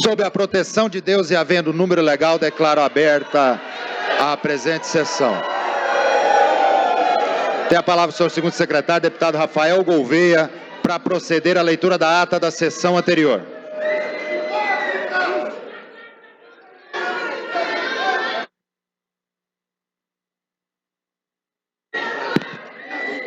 Sob a proteção de Deus e havendo número legal, declaro aberta a presente sessão. Tem a palavra o senhor segundo secretário, deputado Rafael Gouveia, para proceder à leitura da ata da sessão anterior.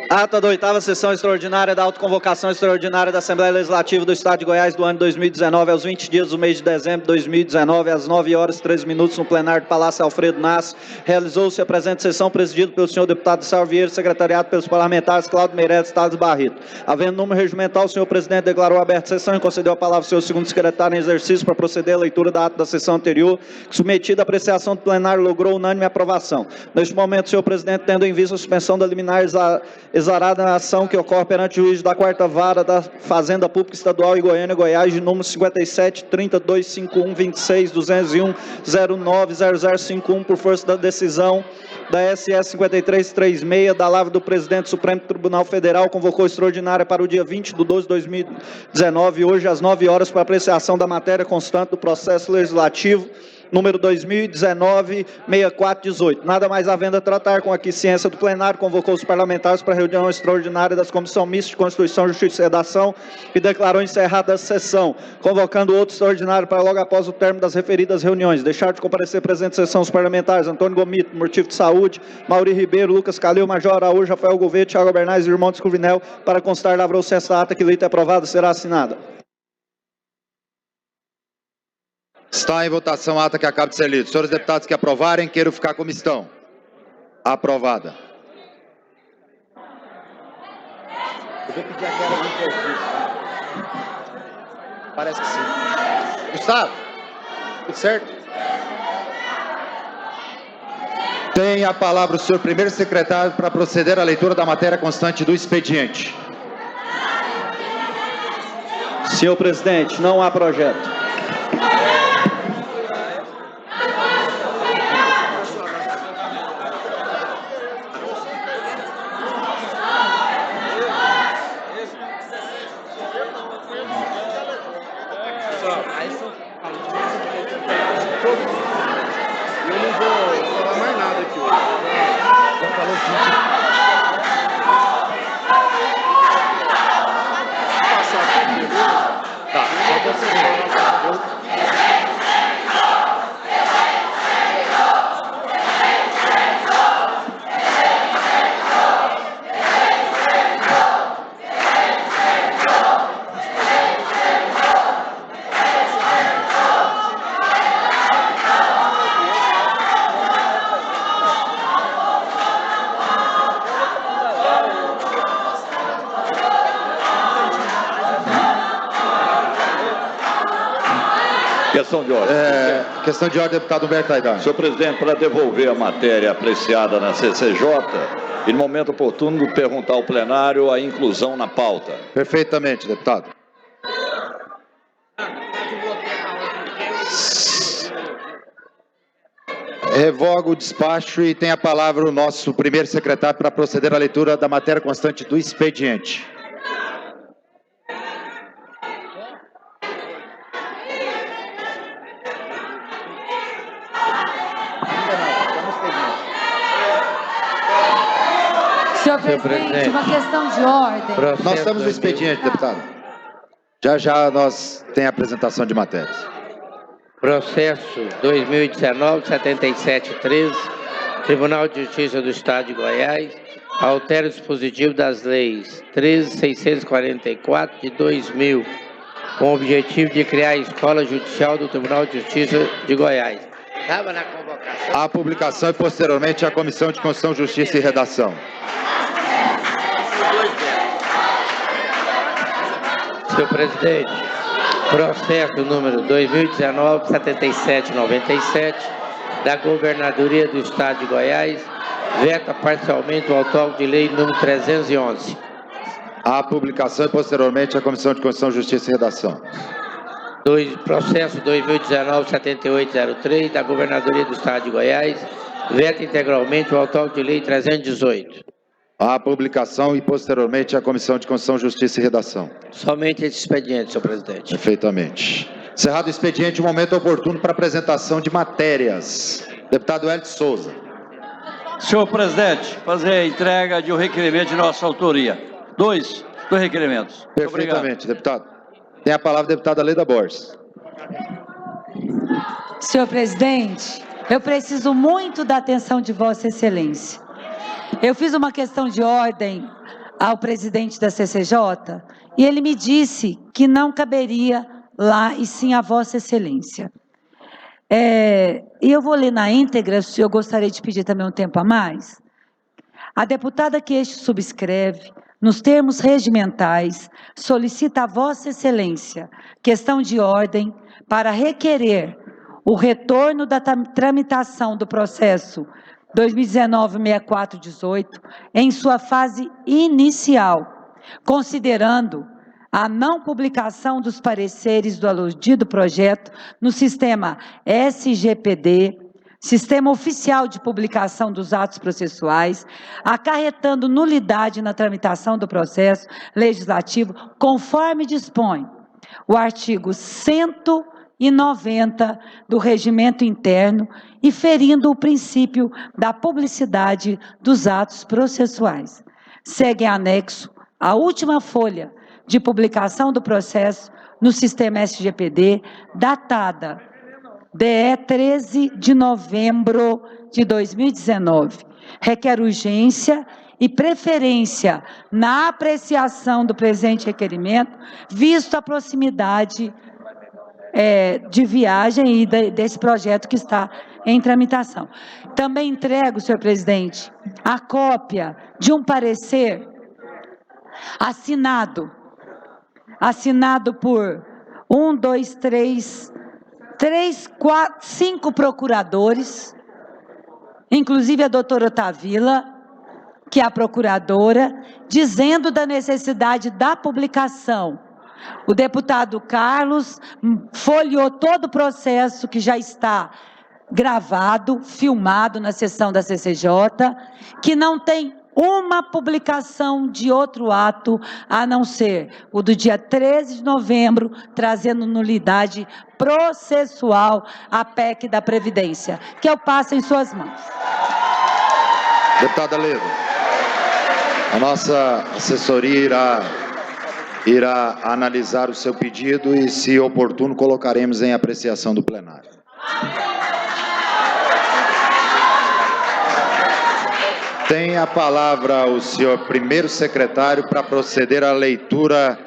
Ata da 8ª sessão extraordinária da autoconvocação extraordinária da Assembleia Legislativa do Estado de Goiás do ano 2019 aos 20 dias do mês de dezembro de 2019, às 9h13 no plenário do Palácio Alfredo Nasso. Realizou-se a presente sessão presidida pelo senhor deputado Saulo Vieira, secretariado pelos parlamentares Cláudio Meireles e Thales Barreto. Havendo número regimental, o senhor presidente declarou aberta a sessão e concedeu a palavra ao senhor segundo secretário em exercício para proceder à leitura da ata da sessão anterior, que submetida à apreciação do plenário logrou unânime aprovação. Neste momento, o senhor presidente, tendo em vista a suspensão da liminar exarada na ação que ocorre perante o juiz da 4ª Vara da Fazenda Pública Estadual em Goiânia, Goiás, de número 57-30-251-26-201-09-0051, por força da decisão da SS 5336, da lavra do presidente do Supremo Tribunal Federal, convocou extraordinária para o dia 20/12/2019, hoje às 9h, para apreciação da matéria constante do processo legislativo, número 2019-6418. Nada mais havendo a tratar, com a aquiescência do plenário, convocou os parlamentares para a reunião extraordinária das Comissões Mistas de Constituição, Justiça e Redação e declarou encerrada a sessão, convocando outro extraordinário para logo após o término das referidas reuniões. Deixar de comparecer presente à sessão os parlamentares Antônio Gomito, por motivo de saúde, Mauri Ribeiro, Lucas Calil, Major Araújo, Rafael Gouveia, Thiago Bernais e Irmão de Escruvinel. Para constar, lavrou-se esta ata que leita aprovada será assinada. Está em votação a ata que acaba de ser lida. Senhores deputados que aprovarem, queiram ficar como estão. Aprovada. Eu vou pedir aquela do exercício. Parece que sim. Gustavo, tudo certo? Tem a palavra o senhor primeiro secretário para proceder à leitura da matéria constante do expediente. Senhor presidente, não há projeto. Questão de ordem. Questão de ordem, deputado Humberto Aidar. Senhor presidente, para devolver a matéria apreciada na CCJ, e no momento oportuno perguntar ao plenário a inclusão na pauta. Perfeitamente, deputado. Revogo o despacho e tem a palavra o nosso primeiro secretário para proceder à leitura da matéria constante do expediente. Senhor presidente, uma questão de ordem. Nós estamos no expediente, deputado. Já já nós tem a apresentação de matérias. Processo 2019-7713, Tribunal de Justiça do Estado de Goiás, altera o dispositivo das leis 13.644 de 2000, com o objetivo de criar a Escola Judicial do Tribunal de Justiça de Goiás. Estava na convocação. A publicação e posteriormente a Comissão de Constituição, Justiça e Redação. Senhor presidente, processo número 2019-7797 da Governadoria do Estado de Goiás, veta parcialmente o autógrafo de lei número 311. A publicação e posteriormente a Comissão de Constituição, Justiça e Redação. Processo 2019-7803 da Governadoria do Estado de Goiás, veta integralmente o autógrafo de lei 318. A publicação e posteriormente a Comissão de Constituição, Justiça e Redação. Somente esse expediente, senhor presidente. Perfeitamente. Encerrado o expediente, momento oportuno para apresentação de matérias. Deputado Hélio de Souza. Senhor presidente, fazer a entrega de um requerimento de nossa autoria. Dois requerimentos. Perfeitamente, deputado. Tem a palavra a deputada Leda Borges. Senhor presidente, eu preciso muito da atenção de Vossa Excelência. Eu fiz uma questão de ordem ao presidente da CCJ e ele me disse que não caberia lá e sim a Vossa Excelência. E eu vou ler na íntegra, se eu gostaria de pedir também um tempo a mais. A deputada que este subscreve, nos termos regimentais, solicita a Vossa Excelência questão de ordem para requerer o retorno da tramitação do processo 2019-6418 em sua fase inicial, considerando a não publicação dos pareceres do aludido projeto no sistema SGPD, Sistema Oficial de Publicação dos Atos Processuais, acarretando nulidade na tramitação do processo legislativo, conforme dispõe o artigo 190 do Regimento Interno e ferindo o princípio da publicidade dos atos processuais. Segue em anexo a última folha de publicação do processo no sistema SGPD, datada DE 13 de novembro de 2019. Requer urgência e preferência na apreciação do presente requerimento, visto a proximidade de viagem e desse projeto que está em tramitação. Também entrego, senhor presidente, a cópia de um parecer assinado por 5 procuradores, inclusive a doutora Otavila, que é a procuradora, dizendo da necessidade da publicação. O deputado Carlos folheou todo o processo que já está gravado, filmado na sessão da CCJ, que não tem uma publicação de outro ato, a não ser o do dia 13 de novembro, trazendo nulidade processual à PEC da Previdência, que eu passo em suas mãos. Deputada Leda, a nossa assessoria irá analisar o seu pedido e, se oportuno, colocaremos em apreciação do plenário. Tem a palavra o senhor primeiro secretário para proceder à leitura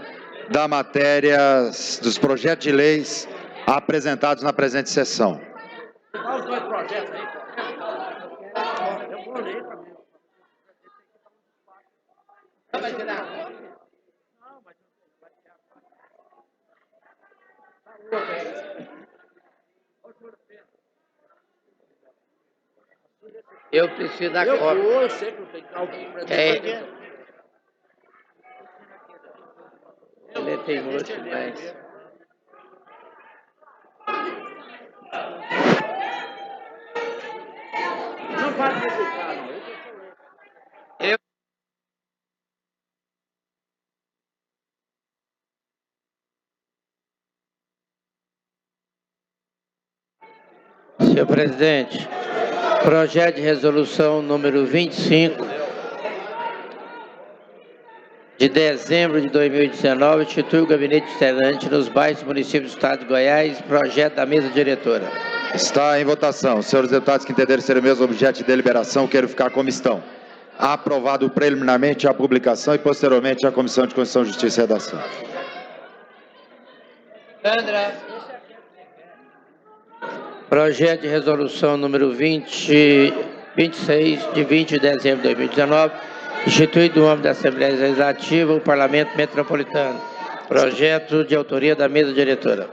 da matéria dos projetos de leis apresentados na presente sessão. Eu preciso da cópia. Eu sei que não tem calma. Ele é teimoso demais. Não vai publicar, não. Senhor presidente, projeto de resolução número 25, de dezembro de 2019, institui o gabinete itinerante nos bairros e municípios do estado de Goiás, projeto da mesa diretora. Está em votação. Senhores deputados que entenderem ser o mesmo objeto de deliberação, quero ficar como estão. Aprovado preliminarmente a publicação e posteriormente a Comissão de Constituição, Justiça e Redação. Projeto de resolução número 26, de 20 de dezembro de 2019, instituído no âmbito da Assembleia Legislativa, o Parlamento Metropolitano. Projeto de autoria da mesa diretora.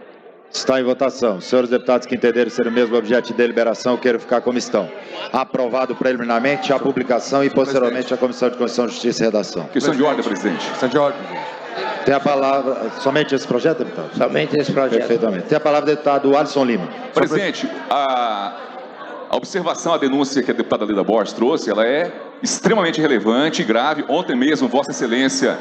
Está em votação. Senhores deputados que entenderem ser o mesmo objeto de deliberação, quero ficar como estão. Aprovado preliminarmente a publicação e posteriormente a Comissão de Constituição, Justiça e Redação. Questão de ordem, presidente. Questão de ordem, presidente. Tem a palavra... Somente esse projeto, deputado? Somente esse projeto. Perfeitamente. Tem a palavra o deputado Alisson Lima. Presidente, a observação, a denúncia que a deputada Leda Borges trouxe, ela é extremamente relevante e grave. Ontem mesmo, Vossa Excelência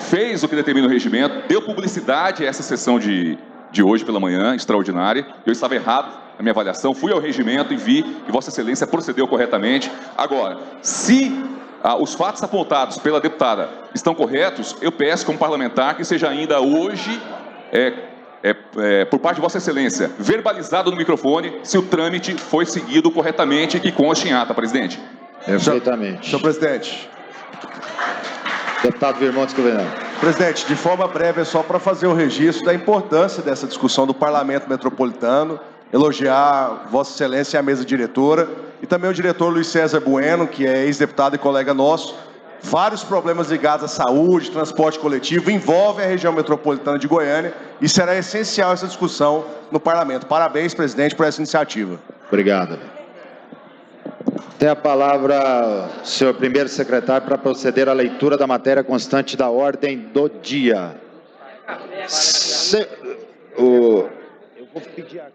fez o que determina o regimento, deu publicidade a essa sessão de de hoje pela manhã, extraordinária. Eu estava errado na minha avaliação, fui ao regimento e vi que Vossa Excelência procedeu corretamente. Agora, se os fatos apontados pela deputada estão corretos, eu peço como parlamentar que seja ainda hoje, por parte de Vossa Excelência, verbalizado no microfone se o trâmite foi seguido corretamente e que conste em ata, presidente. Perfeitamente. Senhor presidente. Deputado Virmontes Covenão. Presidente, de forma breve, é só para fazer o registro da importância dessa discussão do Parlamento Metropolitano, elogiar Vossa Excelência e a mesa diretora, e também o diretor Luiz César Bueno, que é ex-deputado e colega nosso. Vários problemas ligados à saúde, transporte coletivo, envolvem a região metropolitana de Goiânia, e será essencial essa discussão no Parlamento. Parabéns, presidente, por essa iniciativa. Obrigado. Tem a palavra o senhor primeiro secretário para proceder à leitura da matéria constante da ordem do dia. Eu vou pedir a...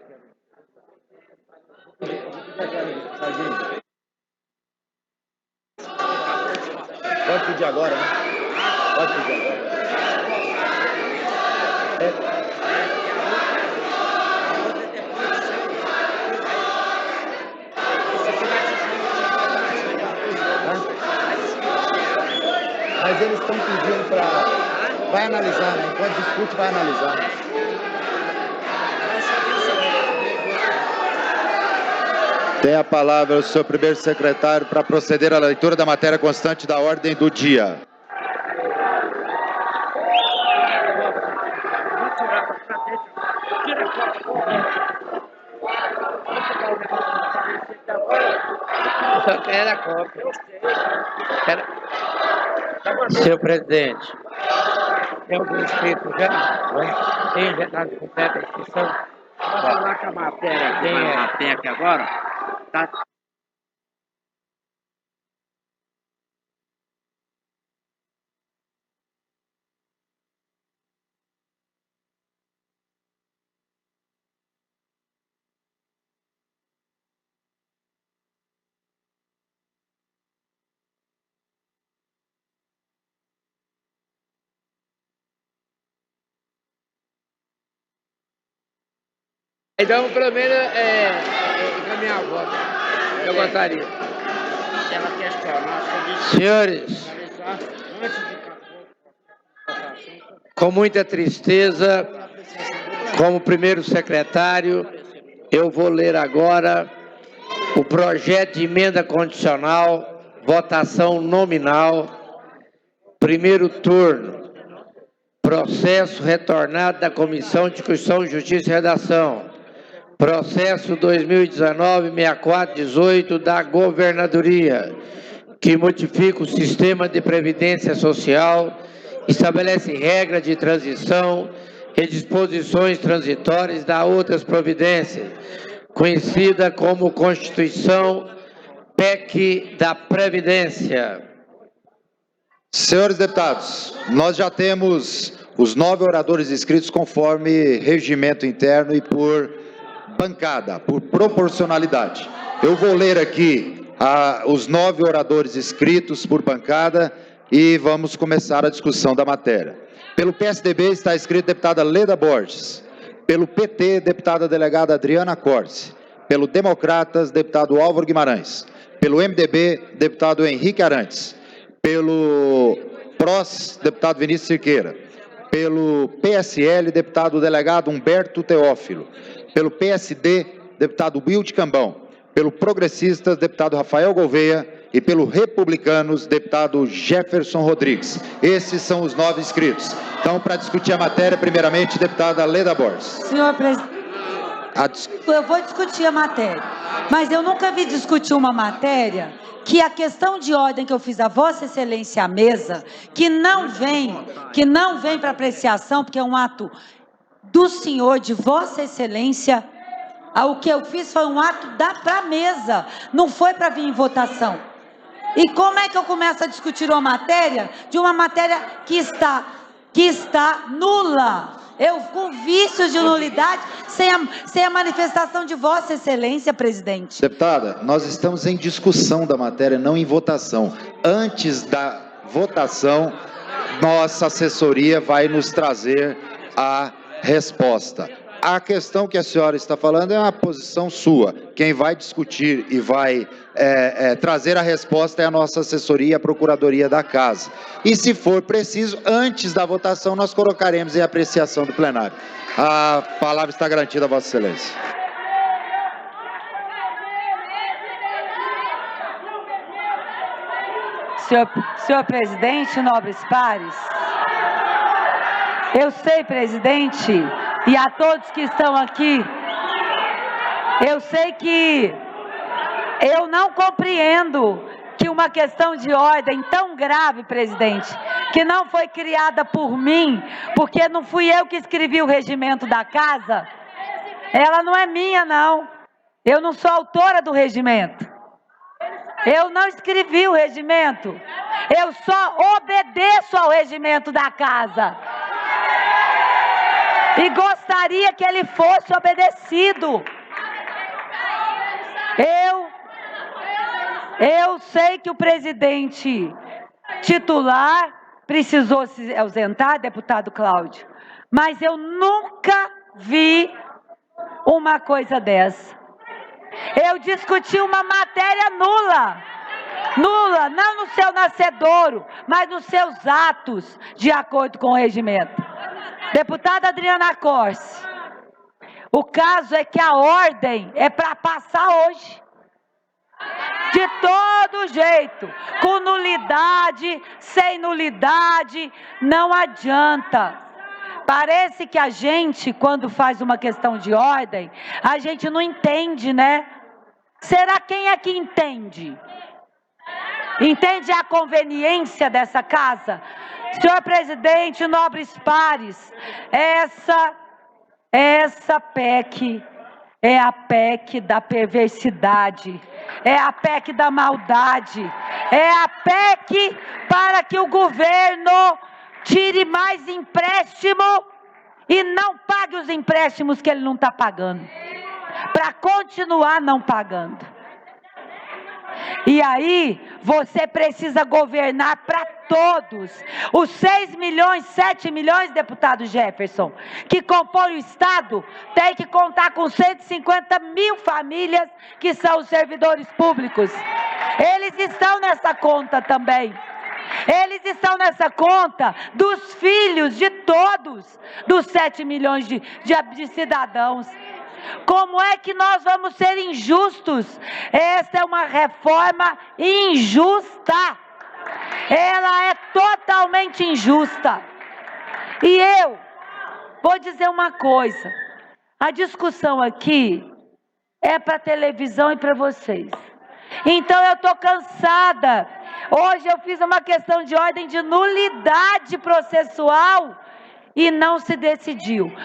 Pode pedir agora, né? Pode pedir agora. Mas eles estão pedindo para... Vai analisar, né? Enquanto discute, vai analisar. Tem a palavra o senhor primeiro secretário para proceder à leitura da matéria constante da ordem do dia. Só quero a cópia. Senhor presidente, tem algum inscrito já? Tem já está completa a inscrição? Vamos falar com a matéria aqui, vai bater aqui agora. Tá. Então, pelo menos, encaminhar a voto. Eu gostaria. Ela questionar sobre isso. Senhores, Antes de com muita tristeza, como primeiro secretário, eu vou ler agora o projeto de emenda condicional, votação nominal, primeiro turno, processo retornado da Comissão de Constituição, Justiça e Redação. Processo 2019-6418 da Governadoria, que modifica o sistema de previdência social, estabelece regras de transição e disposições transitórias da outras providências, conhecida como Constituição PEC da Previdência. Senhores deputados, nós já temos os 9 oradores inscritos conforme regimento interno e por bancada, por proporcionalidade. Eu vou ler aqui os 9 oradores inscritos por bancada e vamos começar a discussão da matéria. Pelo PSDB está escrito deputada Leda Borges. Pelo PT, deputada delegada Adriana Corse. Pelo Democratas, deputado Álvaro Guimarães. Pelo MDB, deputado Henrique Arantes. Pelo PROS, deputado Vinícius Cirqueira. Pelo PSL, deputado delegado Humberto Teófilo. Pelo PSD, deputado Wilde Cambão. Pelo Progressistas, deputado Rafael Gouveia. E pelo Republicanos, deputado Jefferson Rodrigues. Esses são os 9 inscritos. Então, para discutir a matéria, primeiramente, deputada Leda Borges. Senhor presidente, eu vou discutir a matéria, mas eu nunca vi discutir uma matéria que a questão de ordem que eu fiz a Vossa Excelência à mesa, que não vem para apreciação, porque é um ato do senhor, de Vossa Excelência, o que eu fiz foi um ato para a mesa, não foi para vir em votação. E como é que eu começo a discutir uma matéria que está nula? Eu com vícios de nulidade, sem a manifestação de Vossa Excelência, presidente. Deputada, nós estamos em discussão da matéria, não em votação. Antes da votação, nossa assessoria vai nos trazer a resposta. A questão que a senhora está falando é uma posição sua. Quem vai discutir e vai trazer a resposta é a nossa assessoria, a Procuradoria da Casa. E se for preciso, antes da votação, nós colocaremos em apreciação do plenário. A palavra está garantida a Vossa Excelência. Senhor presidente, nobres pares, eu sei, presidente, e a todos que estão aqui, eu sei que eu não compreendo que uma questão de ordem tão grave, presidente, que não foi criada por mim, porque não fui eu que escrevi o regimento da casa, ela não é minha, não. Eu não sou autora do regimento. Eu não escrevi o regimento. Eu só obedeço ao regimento da casa. E gostaria que ele fosse obedecido. Eu sei que o presidente titular precisou se ausentar, deputado Cláudio, mas eu nunca vi uma coisa dessa. Eu discuti uma matéria nula, não no seu nascedouro, mas nos seus atos, de acordo com o regimento. Deputada Adriana Corse, o caso é que a ordem é para passar hoje. De todo jeito, com nulidade, sem nulidade, não adianta. Parece que a gente, quando faz uma questão de ordem, a gente não entende, né? Será quem é que entende? Entende a conveniência dessa casa? Senhor presidente, nobres pares, essa PEC é a PEC da perversidade, é a PEC da maldade, é a PEC para que o governo tire mais empréstimo e não pague os empréstimos que ele não está pagando, para continuar não pagando. E aí, você precisa governar para todos. Os 6 milhões, 7 milhões, deputado Jefferson, que compõem o Estado, tem que contar com 150 mil famílias que são os servidores públicos. Eles estão nessa conta também. Eles estão nessa conta dos filhos de todos, dos 7 milhões de cidadãos. Como é que nós vamos ser injustos? Essa é uma reforma injusta. Ela é totalmente injusta. E eu vou dizer uma coisa. A discussão aqui é para televisão e para vocês. Então eu estou cansada. Hoje eu fiz uma questão de ordem de nulidade processual e não se decidiu.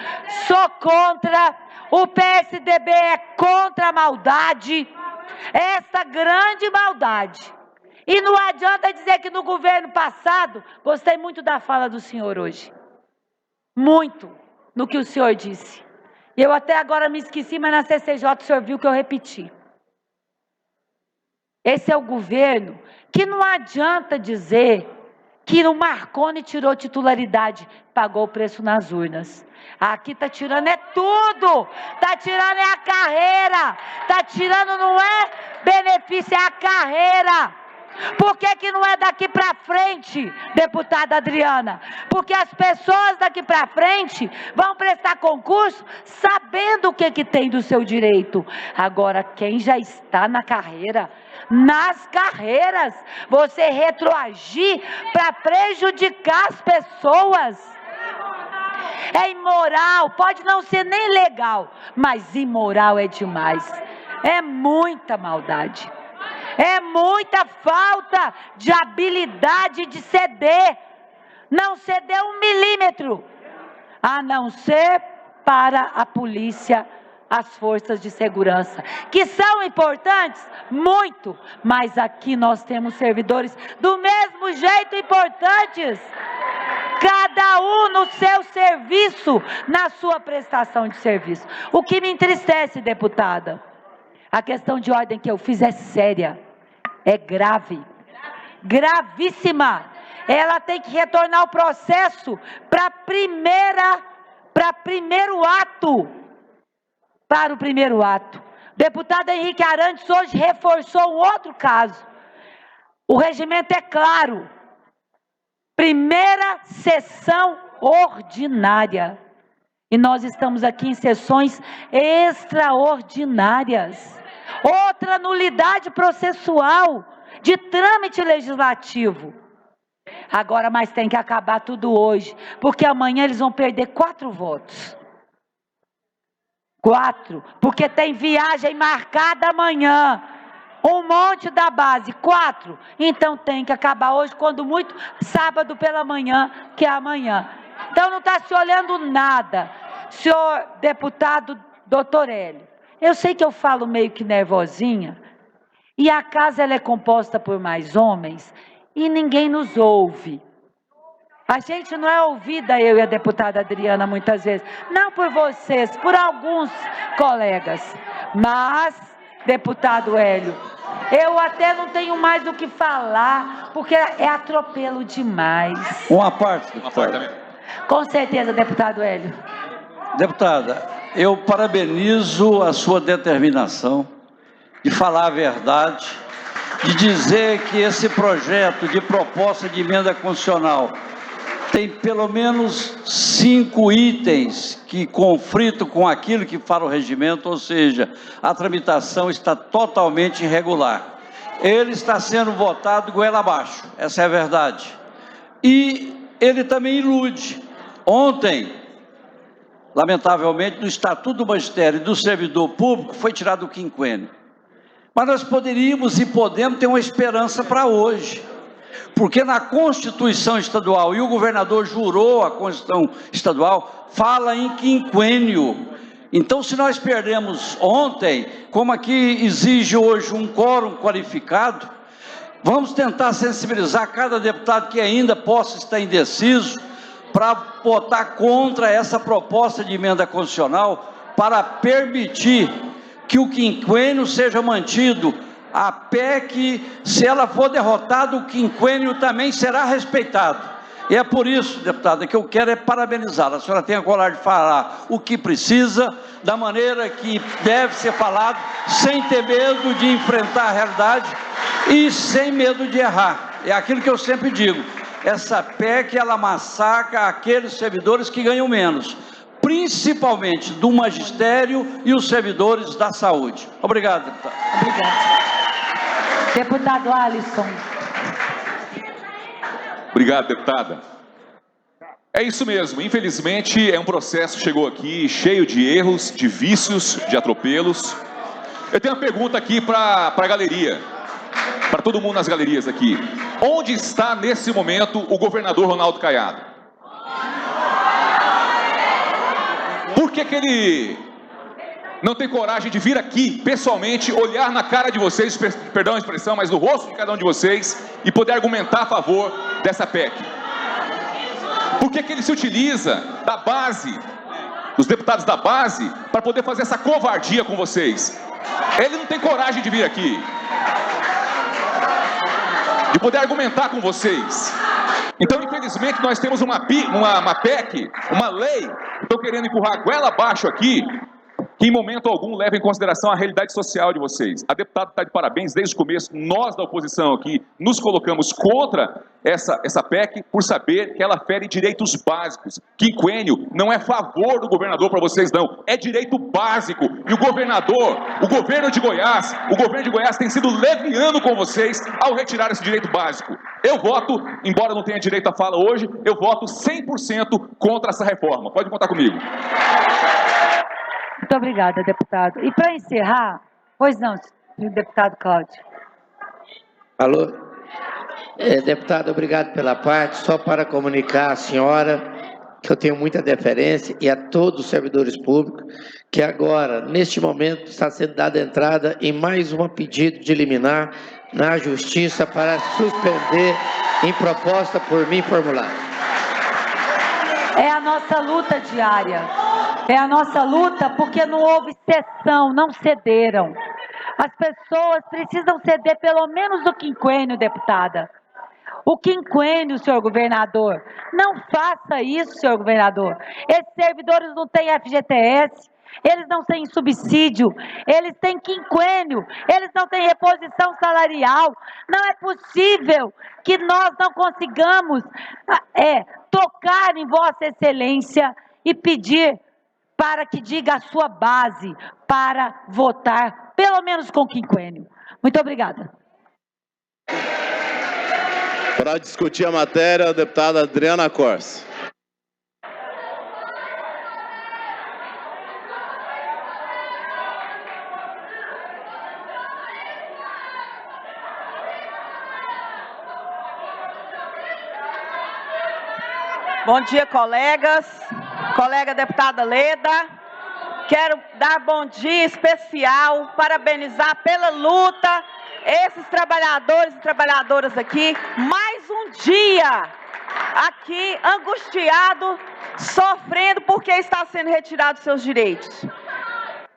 Sou contra. O PSDB é contra a maldade, essa grande maldade. E não adianta dizer que no governo passado, gostei muito da fala do senhor hoje. Muito no que o senhor disse. Eu até agora me esqueci, mas na CCJ o senhor viu que eu repeti. Esse é o governo que não adianta dizer que o Marconi tirou titularidade, pagou o preço nas urnas. Aqui está tirando é tudo, está tirando é a carreira, está tirando não é benefício, é a carreira. Por que não é daqui para frente, deputada Adriana? Porque as pessoas daqui para frente vão prestar concurso sabendo o que tem do seu direito. Agora, quem já está na carreira, nas carreiras, você retroagir para prejudicar as pessoas. É imoral, pode não ser nem legal, mas imoral é demais. É muita maldade. É muita falta de habilidade de ceder. Não ceder 1 milímetro, a não ser para a polícia, as forças de segurança, que são importantes, muito, mas aqui nós temos servidores do mesmo jeito importantes. Cada um no seu serviço, na sua prestação de serviço. O que me entristece, deputada, a questão de ordem que eu fiz é séria, é grave, gravíssima. Ela tem que retornar o processo para primeiro ato para o primeiro ato. O deputado Henrique Arantes hoje reforçou um outro caso. O regimento é claro. Primeira sessão ordinária. E nós estamos aqui em sessões extraordinárias. Outra nulidade processual de trâmite legislativo. Agora, mas tem que acabar tudo hoje, porque amanhã eles vão perder 4 votos. 4, porque tem viagem marcada amanhã. Um monte da base, 4. Então tem que acabar hoje, quando muito, sábado pela manhã, que é amanhã. Então não está se olhando nada, senhor deputado doutor Hélio. Eu sei que eu falo meio que nervosinha, e a casa ela é composta por mais homens, e ninguém nos ouve. A gente não é ouvida, eu e a deputada Adriana, muitas vezes. Não por vocês, por alguns colegas. Mas, deputado Hélio, eu até não tenho mais o que falar, porque é atropelo demais. Uma parte, deputada. Com certeza, deputado Hélio. Deputada, eu parabenizo a sua determinação de falar a verdade, de dizer que esse projeto de proposta de emenda constitucional tem pelo menos 5 itens que conflitam com aquilo que fala o regimento, ou seja, a tramitação está totalmente irregular. Ele está sendo votado goela abaixo, essa é a verdade. E ele também ilude. Ontem, lamentavelmente, no Estatuto do Magistério e do Servidor Público foi tirado o quinquênio. Mas nós poderíamos e podemos ter uma esperança para hoje. Porque na Constituição Estadual, e o governador jurou a Constituição Estadual, fala em quinquênio. Então, se nós perdemos ontem, como aqui exige hoje um quórum qualificado, vamos tentar sensibilizar cada deputado que ainda possa estar indeciso para votar contra essa proposta de emenda constitucional para permitir que o quinquênio seja mantido. A PEC, se ela for derrotada, o quinquênio também será respeitado. E é por isso, deputada, que eu quero parabenizá-la. A senhora tem a coragem de falar o que precisa, da maneira que deve ser falado, sem ter medo de enfrentar a realidade e sem medo de errar. É aquilo que eu sempre digo. Essa PEC, ela massacra aqueles servidores que ganham menos, principalmente do magistério e os servidores da saúde. Obrigado, deputado. Obrigada. Deputado Alisson. Obrigado, deputada. É isso mesmo, infelizmente é um processo que chegou aqui cheio de erros, de vícios, de atropelos. Eu tenho uma pergunta aqui para a galeria, para todo mundo nas galerias aqui. Onde está nesse momento o governador Ronaldo Caiado? Por que ele não tem coragem de vir aqui, pessoalmente, olhar na cara de vocês, perdão a expressão, mas no rosto de cada um de vocês, e poder argumentar a favor dessa PEC? Por que ele se utiliza da base, dos deputados da base, para poder fazer essa covardia com vocês? Ele não tem coragem de vir aqui, de poder argumentar com vocês. Então, infelizmente, nós temos uma PEC, uma lei, que estão querendo empurrar goela abaixo aqui, que em momento algum leva em consideração a realidade social de vocês. A deputada está de parabéns desde o começo. Nós da oposição aqui nos colocamos contra essa PEC por saber que ela fere direitos básicos. Quinquênio não é favor do governador para vocês, não. É direito básico. E o governo de Goiás tem sido leviano com vocês ao retirar esse direito básico. Eu voto, embora não tenha direito à fala hoje, eu voto 100% contra essa reforma. Pode contar comigo. Muito obrigada, deputado. E para encerrar, pois não, deputado Cláudio. Alô? Deputado, obrigado pela parte. Só para comunicar à senhora que eu tenho muita deferência e a todos os servidores públicos que agora, neste momento, está sendo dada entrada em mais um pedido de liminar na Justiça para suspender em proposta por mim formulada. É a nossa luta diária. É a nossa luta porque não houve cessão, não cederam. As pessoas precisam ceder pelo menos o quinquênio, deputada. O quinquênio, senhor governador. Não faça isso, senhor governador. Esses servidores não têm FGTS, eles não têm subsídio, eles têm quinquênio, eles não têm reposição salarial. Não é possível que nós não consigamos tocar em Vossa Excelência e pedir para que diga a sua base para votar, pelo menos com quinquênio. Muito obrigada. Para discutir a matéria, a deputada Adriana Corse. Bom dia, colegas. Colega deputada Leda, quero dar bom dia especial, parabenizar pela luta esses trabalhadores e trabalhadoras aqui. Mais um dia aqui angustiado, sofrendo porque está sendo retirado seus direitos.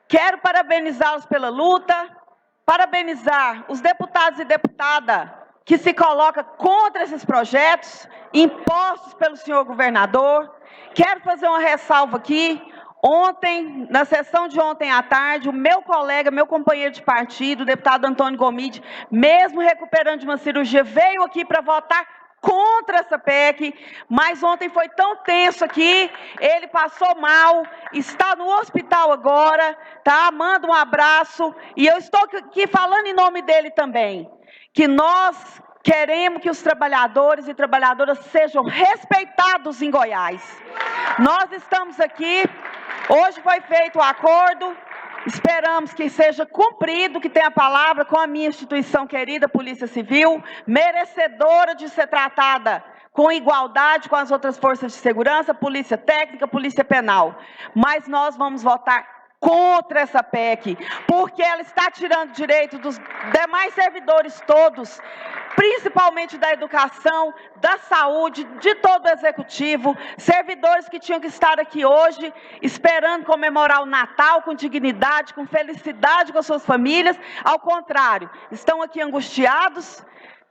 Quero parabenizá-los pela luta, parabenizar os deputados e deputadas que se colocam contra esses projetos impostos pelo senhor governador. Quero fazer uma ressalva aqui. Ontem, na sessão de ontem à tarde, o meu colega, meu companheiro de partido, o deputado Antônio Gomide, mesmo recuperando de uma cirurgia, veio aqui para votar contra essa PEC, mas ontem foi tão tenso aqui, ele passou mal, está no hospital agora, tá? Manda um abraço, e eu estou aqui falando em nome dele também, que nós queremos que os trabalhadores e trabalhadoras sejam respeitados em Goiás. Nós estamos aqui, hoje foi feito o acordo, esperamos que seja cumprido, que tenha a palavra com a minha instituição querida, Polícia Civil, merecedora de ser tratada com igualdade com as outras forças de segurança, Polícia Técnica, Polícia Penal. Mas nós vamos votar contra essa PEC, porque ela está tirando direito dos demais servidores todos, principalmente da educação, da saúde, de todo o executivo, servidores que tinham que estar aqui hoje, esperando comemorar o Natal com dignidade, com felicidade com as suas famílias. Ao contrário, estão aqui angustiados,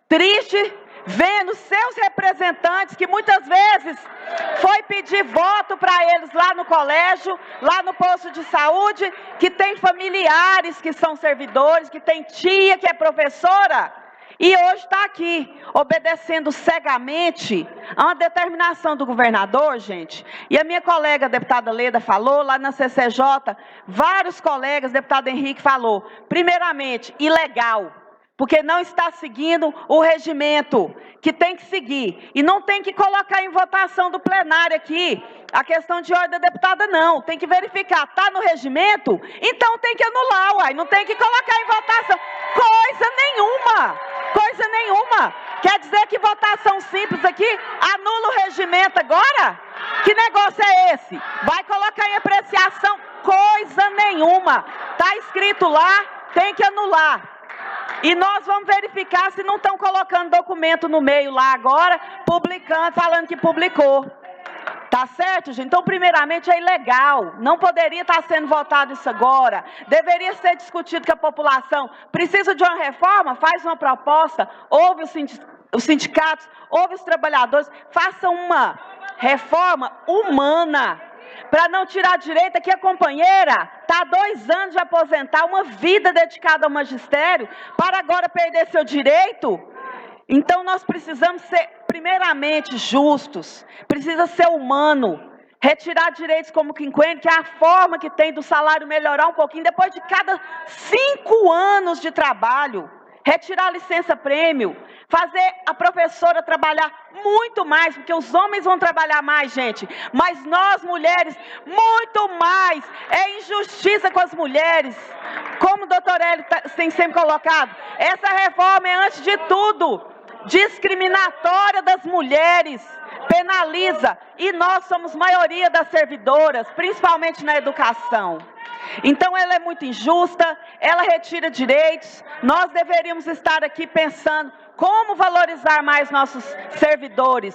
tristes, vendo seus representantes, que muitas vezes foi pedir voto para eles lá no colégio, lá no posto de saúde, que tem familiares que são servidores, que tem tia que é professora, e hoje está aqui, obedecendo cegamente a uma determinação do governador, gente. E a minha colega, a deputada Leda, falou, lá na CCJ, vários colegas, deputado Henrique falou, primeiramente, ilegal, porque não está seguindo o regimento que tem que seguir. E não tem que colocar em votação do plenário aqui a questão de ordem da deputada, não. Tem que verificar, está no regimento? Então tem que anular, uai. Não tem que colocar em votação. Coisa nenhuma. Coisa nenhuma. Quer dizer que votação simples aqui anula o regimento agora? Que negócio é esse? Vai colocar em apreciação? Coisa nenhuma. Está escrito lá, tem que anular. E nós vamos verificar se não estão colocando documento no meio lá agora, publicando, falando que publicou. Tá certo, gente? Então, primeiramente, é ilegal. Não poderia estar sendo votado isso agora. Deveria ser discutido com a população. Precisa de uma reforma? Faz uma proposta. Ouve os sindicatos, ouve os trabalhadores. Faça uma reforma humana, para não tirar direito. Aqui a companheira está há 2 anos de aposentar, uma vida dedicada ao magistério, para agora perder seu direito. Então nós precisamos ser primeiramente justos, precisa ser humano, retirar direitos como quinquênio, que é a forma que tem do salário melhorar um pouquinho, depois de cada 5 anos de trabalho, retirar a licença-prêmio, fazer a professora trabalhar muito mais, porque os homens vão trabalhar mais, gente, mas nós, mulheres, muito mais. É injustiça com as mulheres, como o doutor Hélio tem sempre colocado. Essa reforma é, antes de tudo, discriminatória das mulheres, penaliza, e nós somos maioria das servidoras, principalmente na educação. Então ela é muito injusta, ela retira direitos. Nós deveríamos estar aqui pensando como valorizar mais nossos servidores,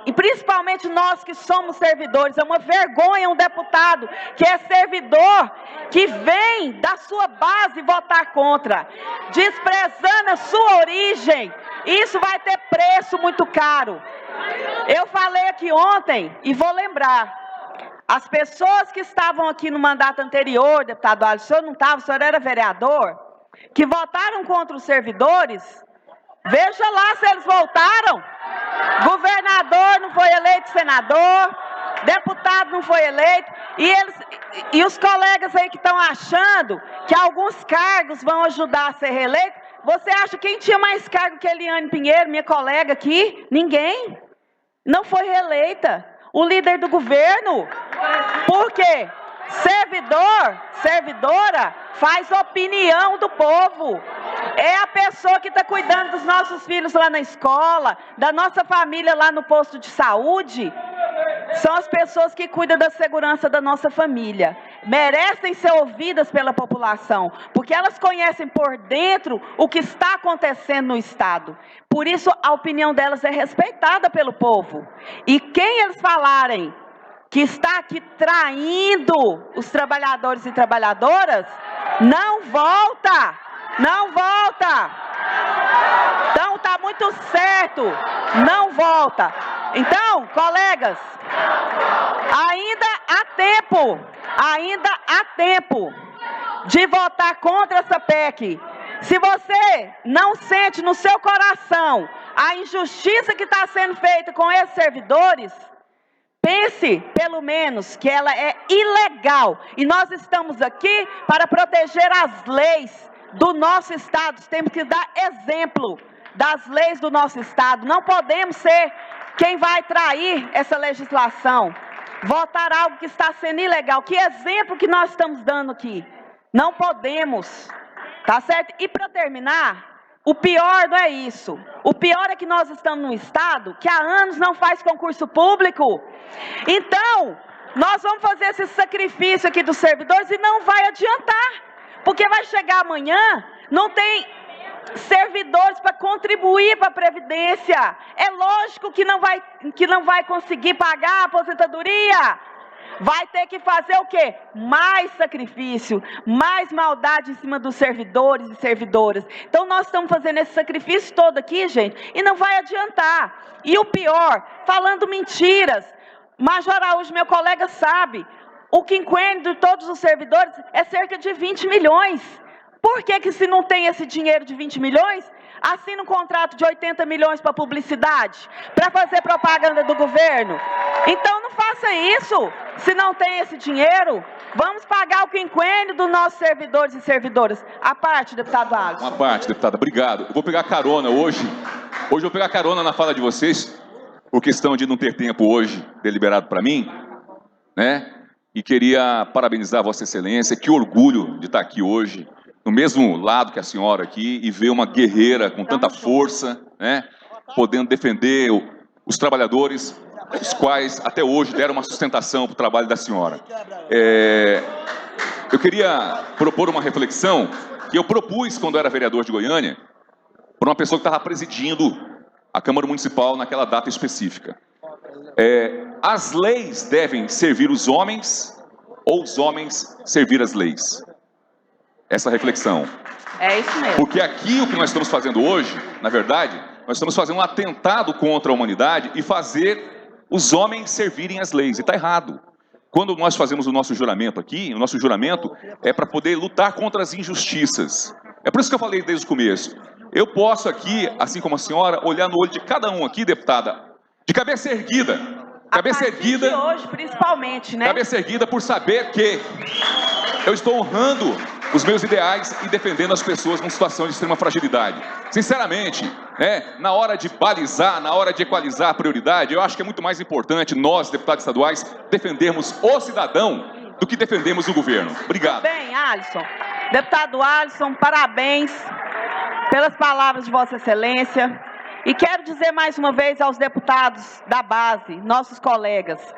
e principalmente nós que somos servidores. É uma vergonha um deputado que é servidor, que vem da sua base votar contra, desprezando a sua origem. Isso vai ter preço muito caro. Eu falei aqui ontem, e vou lembrar, As pessoas que estavam aqui no mandato anterior, deputado Alisson, o senhor não estava, o senhor era vereador, que votaram contra os servidores, veja lá se eles voltaram. Governador não foi eleito senador, deputado não foi eleito, e os colegas aí que estão achando que alguns cargos vão ajudar a ser reeleito, você acha quem tinha mais cargo que Eliane Pinheiro, minha colega aqui? Ninguém. Não foi reeleita. O líder do governo. Por quê? Servidora faz opinião do povo. É a pessoa que está cuidando dos nossos filhos lá na escola, da nossa família lá no posto de saúde. São as pessoas que cuidam da segurança da nossa família. Merecem ser ouvidas pela população, porque elas conhecem por dentro o que está acontecendo no Estado. Por isso, a opinião delas é respeitada pelo povo. E quem eles falarem que está aqui traindo os trabalhadores e trabalhadoras, não volta! Não volta! Então, está muito certo, não volta. Então, colegas, ainda há tempo de votar contra essa PEC. Se você não sente no seu coração a injustiça que está sendo feita com esses servidores, pense, pelo menos, que ela é ilegal. E nós estamos aqui para proteger as leis do nosso Estado. Temos que dar exemplo das leis do nosso Estado. Não podemos ser quem vai trair essa legislação, votar algo que está sendo ilegal. Que exemplo que nós estamos dando aqui? Não podemos, tá certo? E para terminar, o pior não é isso. O pior é que nós estamos num Estado que há anos não faz concurso público. Então, nós vamos fazer esse sacrifício aqui dos servidores e não vai adiantar. Porque vai chegar amanhã, não tem servidores para contribuir para a Previdência. É lógico que não vai conseguir pagar a aposentadoria. Vai ter que fazer o quê? Mais sacrifício, mais maldade em cima dos servidores e servidoras. Então nós estamos fazendo esse sacrifício todo aqui, gente, e não vai adiantar. E o pior, falando mentiras. Major Araújo, meu colega, sabe, o quinquênio de todos os servidores é cerca de 20 milhões. Por que se não tem esse dinheiro de 20 milhões, assina um contrato de 80 milhões para publicidade, para fazer propaganda do governo? Então não faça isso, se não tem esse dinheiro. Vamos pagar o quinquênio dos nossos servidores e servidoras. A parte, deputado Alisson. Uma parte, deputada, obrigado. Eu vou pegar carona hoje. Hoje eu vou pegar carona na fala de vocês, por questão de não ter tempo hoje deliberado para mim, né? E queria parabenizar Vossa Excelência, que orgulho de estar aqui hoje, no mesmo lado que a senhora aqui, e ver uma guerreira com tanta força, né, podendo defender os trabalhadores, os quais até hoje deram uma sustentação para o trabalho da senhora. Eu queria propor uma reflexão que eu propus quando eu era vereador de Goiânia, por uma pessoa que estava presidindo a Câmara Municipal naquela data específica. As leis devem servir os homens ou os homens servir as leis? Essa reflexão. É isso mesmo. Porque aqui o que nós estamos fazendo hoje, na verdade, nós estamos fazendo um atentado contra a humanidade e fazer os homens servirem as leis. E está errado. Quando nós fazemos o nosso juramento aqui, o nosso juramento é para poder lutar contra as injustiças. É por isso que eu falei desde o começo. Eu posso aqui, assim como a senhora, olhar no olho de cada um aqui, deputada, de cabeça erguida. Cabeça erguida. De hoje, principalmente, né? Cabeça erguida por saber que eu estou honrando os meus ideais e defendendo as pessoas numa situação de extrema fragilidade. Sinceramente, na hora de balizar, na hora de equalizar a prioridade, eu acho que é muito mais importante nós, deputados estaduais, defendermos o cidadão do que defendermos o governo. Obrigado. Bem, Alisson. Deputado Alisson, parabéns pelas palavras de Vossa Excelência. E quero dizer mais uma vez aos deputados da base, nossos colegas,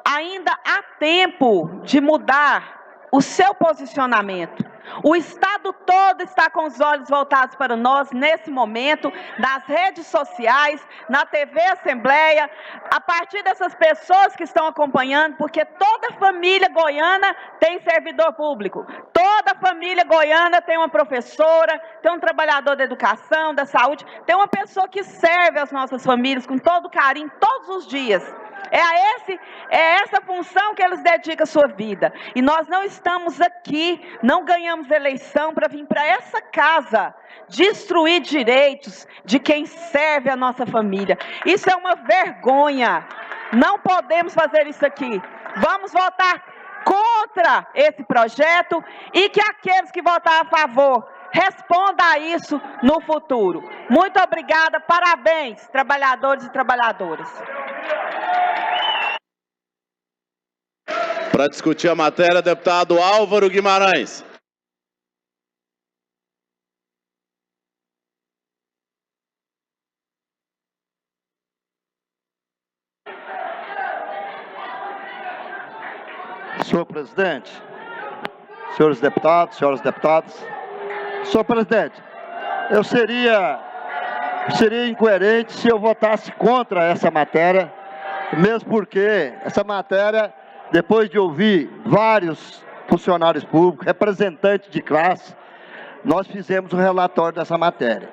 ainda há tempo de mudar o seu posicionamento. O Estado todo está com os olhos voltados para nós nesse momento, nas redes sociais, na TV Assembleia, a partir dessas pessoas que estão acompanhando, porque toda família goiana tem servidor público, toda família goiana tem uma professora, tem um trabalhador da educação, da saúde, tem uma pessoa que serve as nossas famílias com todo carinho, todos os dias. É essa função que eles dedicam a sua vida. E nós não estamos aqui, não ganhamos eleição para vir para essa casa destruir direitos de quem serve a nossa família. Isso é uma vergonha. Não podemos fazer isso aqui. Vamos votar contra esse projeto e que aqueles que votar a favor respondam a isso no futuro. Muito obrigada, parabéns, trabalhadores e trabalhadoras. Para discutir a matéria, deputado Álvaro Guimarães. Senhor presidente, senhores deputados, senhoras deputadas, senhor presidente, eu seria incoerente se eu votasse contra essa matéria, mesmo porque essa matéria, depois de ouvir vários funcionários públicos, representantes de classe, nós fizemos o relatório dessa matéria.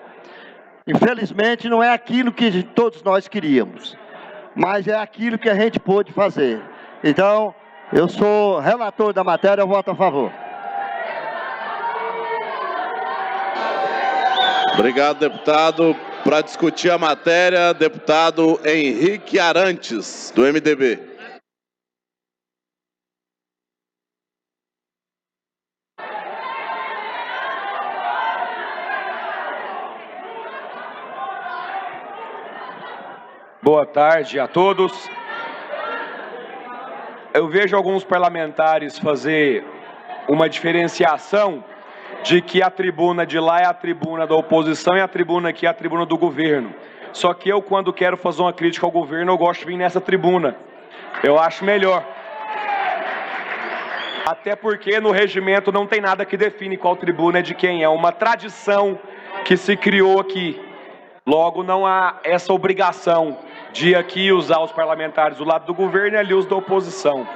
Infelizmente não é aquilo que todos nós queríamos, mas é aquilo que a gente pôde fazer. Então, eu sou relator da matéria, eu voto a favor. Obrigado, deputado. Para discutir a matéria, deputado Henrique Arantes, do MDB. Boa tarde a todos. Eu vejo alguns parlamentares fazer uma diferenciação de que a tribuna de lá é a tribuna da oposição e a tribuna aqui é a tribuna do governo. Só que eu, quando quero fazer uma crítica ao governo, eu gosto de vir nessa tribuna. Eu acho melhor. Até porque no regimento não tem nada que define qual tribuna é de quem. É uma tradição que se criou aqui. Logo, não há essa obrigação de aqui usar os parlamentares do lado do governo e ali os da oposição.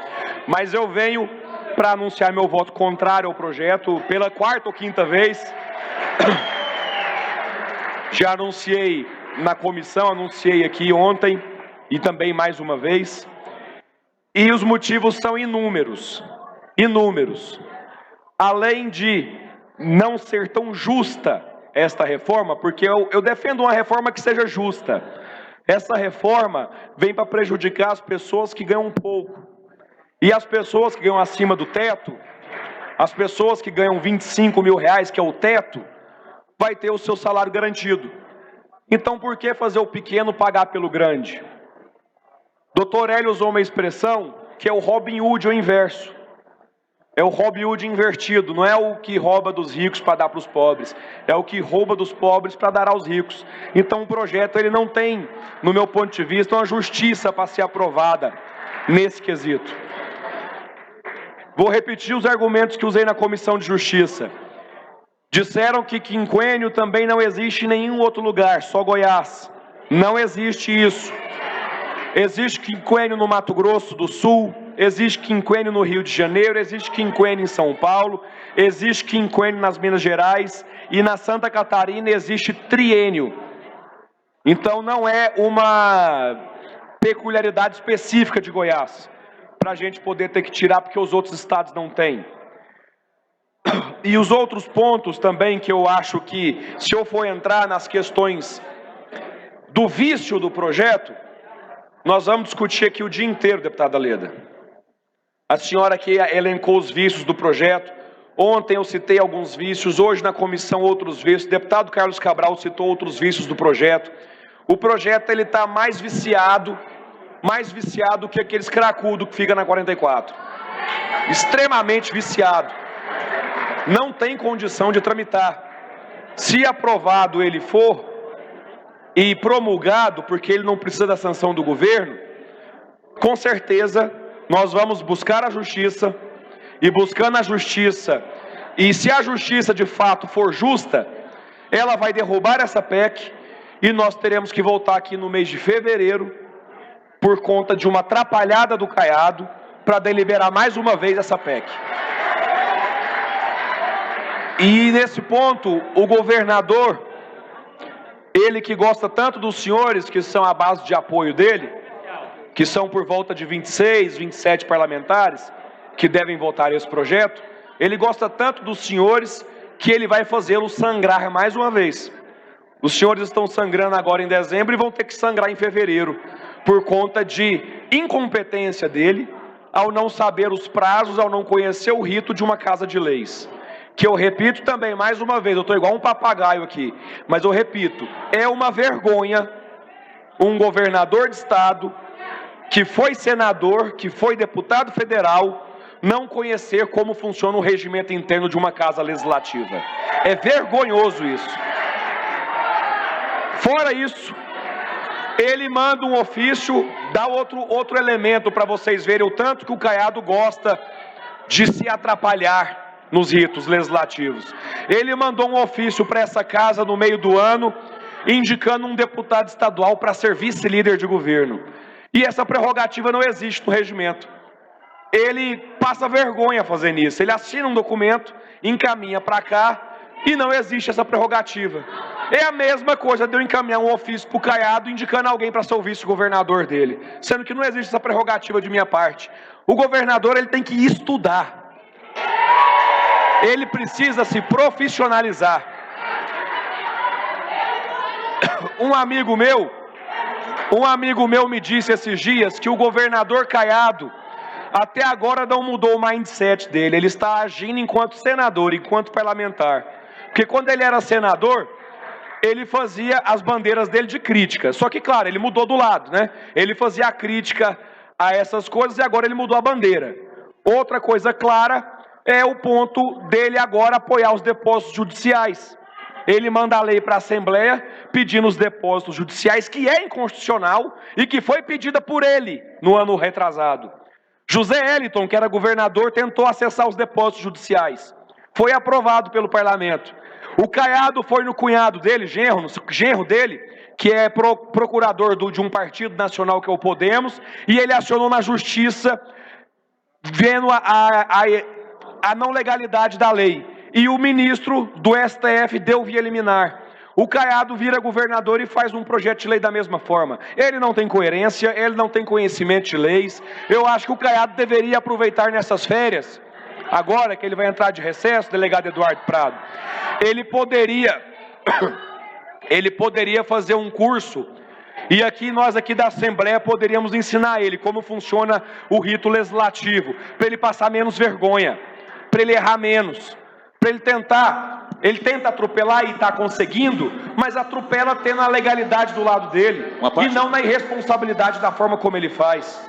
Mas eu venho para anunciar meu voto contrário ao projeto pela quarta ou quinta vez. Já anunciei na comissão, anunciei aqui ontem e também mais uma vez. E os motivos são inúmeros. Inúmeros. Além de não ser tão justa esta reforma, porque eu defendo uma reforma que seja justa. Essa reforma vem para prejudicar as pessoas que ganham pouco. E as pessoas que ganham acima do teto, as pessoas que ganham 25 mil reais, que é o teto, vai ter o seu salário garantido. Então por que fazer o pequeno pagar pelo grande? Dr. Hélio usou uma expressão que é o Robin Hood ao inverso. É o Robin Hood invertido, não é o que rouba dos ricos para dar para os pobres, é o que rouba dos pobres para dar aos ricos. Então o projeto ele não tem, no meu ponto de vista, uma justiça para ser aprovada nesse quesito. Vou repetir os argumentos que usei na Comissão de Justiça. Disseram que quinquênio também não existe em nenhum outro lugar, só Goiás. Não existe isso. Existe quinquênio no Mato Grosso do Sul, existe quinquênio no Rio de Janeiro, existe quinquênio em São Paulo, existe quinquênio nas Minas Gerais e na Santa Catarina existe triênio. Então não é uma peculiaridade específica de Goiás, para a gente poder ter que tirar porque os outros estados não têm. E os outros pontos também que eu acho que, se eu for entrar nas questões do vício do projeto, nós vamos discutir aqui o dia inteiro, deputada Leda. A senhora aqui elencou os vícios do projeto. Ontem eu citei alguns vícios, hoje na comissão outros vícios. O deputado Carlos Cabral citou outros vícios do projeto. O projeto ele está mais viciado que aqueles cracudo que fica na 44. Extremamente viciado. Não tem condição de tramitar. Se aprovado ele for e promulgado, porque ele não precisa da sanção do governo, com certeza nós vamos buscar a justiça, e buscando a justiça, e se a justiça de fato for justa, ela vai derrubar essa PEC, e nós teremos que voltar aqui no mês de fevereiro, por conta de uma atrapalhada do Caiado, para deliberar mais uma vez essa PEC. E nesse ponto, o governador, ele que gosta tanto dos senhores, que são a base de apoio dele, que são por volta de 26, 27 parlamentares, que devem votar esse projeto, ele gosta tanto dos senhores que ele vai fazê-los sangrar mais uma vez. Os senhores estão sangrando agora em dezembro e vão ter que sangrar em fevereiro, por conta de incompetência dele, ao não saber os prazos, ao não conhecer o rito de uma casa de leis. Que eu repito também, mais uma vez, eu estou igual um papagaio aqui, mas eu repito, é uma vergonha um governador de estado, que foi senador, que foi deputado federal, não conhecer como funciona o regimento interno de uma casa legislativa. É vergonhoso isso. Fora isso, ele manda um ofício, dá outro elemento para vocês verem o tanto que o Caiado gosta de se atrapalhar nos ritos legislativos. Ele mandou um ofício para essa casa no meio do ano, indicando um deputado estadual para ser vice-líder de governo. E essa prerrogativa não existe no regimento. Ele passa vergonha fazendo isso. Ele assina um documento, encaminha para cá e não existe essa prerrogativa. É a mesma coisa de eu encaminhar um ofício para o Caiado indicando alguém para ser o vice-governador dele, sendo que não existe essa prerrogativa de minha parte. O governador ele tem que estudar. Ele precisa se profissionalizar. Um amigo meu me disse esses dias que o governador Caiado até agora não mudou o mindset dele. Ele está agindo enquanto senador, enquanto parlamentar. Porque quando ele era senador, ele fazia as bandeiras dele de crítica. Só que, claro, ele mudou do lado, né? Ele fazia a crítica a essas coisas e agora ele mudou a bandeira. Outra coisa clara é o ponto dele agora apoiar os depósitos judiciais. Ele manda a lei para a Assembleia pedindo os depósitos judiciais, que é inconstitucional e que foi pedida por ele no ano retrasado. José Eliton, que era governador, tentou acessar os depósitos judiciais. Foi aprovado pelo parlamento. O Caiado foi no cunhado dele, genro dele, que é procurador de um partido nacional que é o Podemos, e ele acionou na justiça vendo a não legalidade da lei. E o ministro do STF deu via liminar. O Caiado vira governador e faz um projeto de lei da mesma forma. Ele não tem coerência, ele não tem conhecimento de leis. Eu acho que o Caiado deveria aproveitar nessas férias, agora que ele vai entrar de recesso, delegado Eduardo Prado, ele poderia fazer um curso, e aqui nós aqui da Assembleia poderíamos ensinar ele como funciona o rito legislativo, para ele passar menos vergonha, para ele errar menos, para ele tenta atropelar e está conseguindo, mas atropela tendo a legalidade do lado dele, e não na irresponsabilidade da forma como ele faz.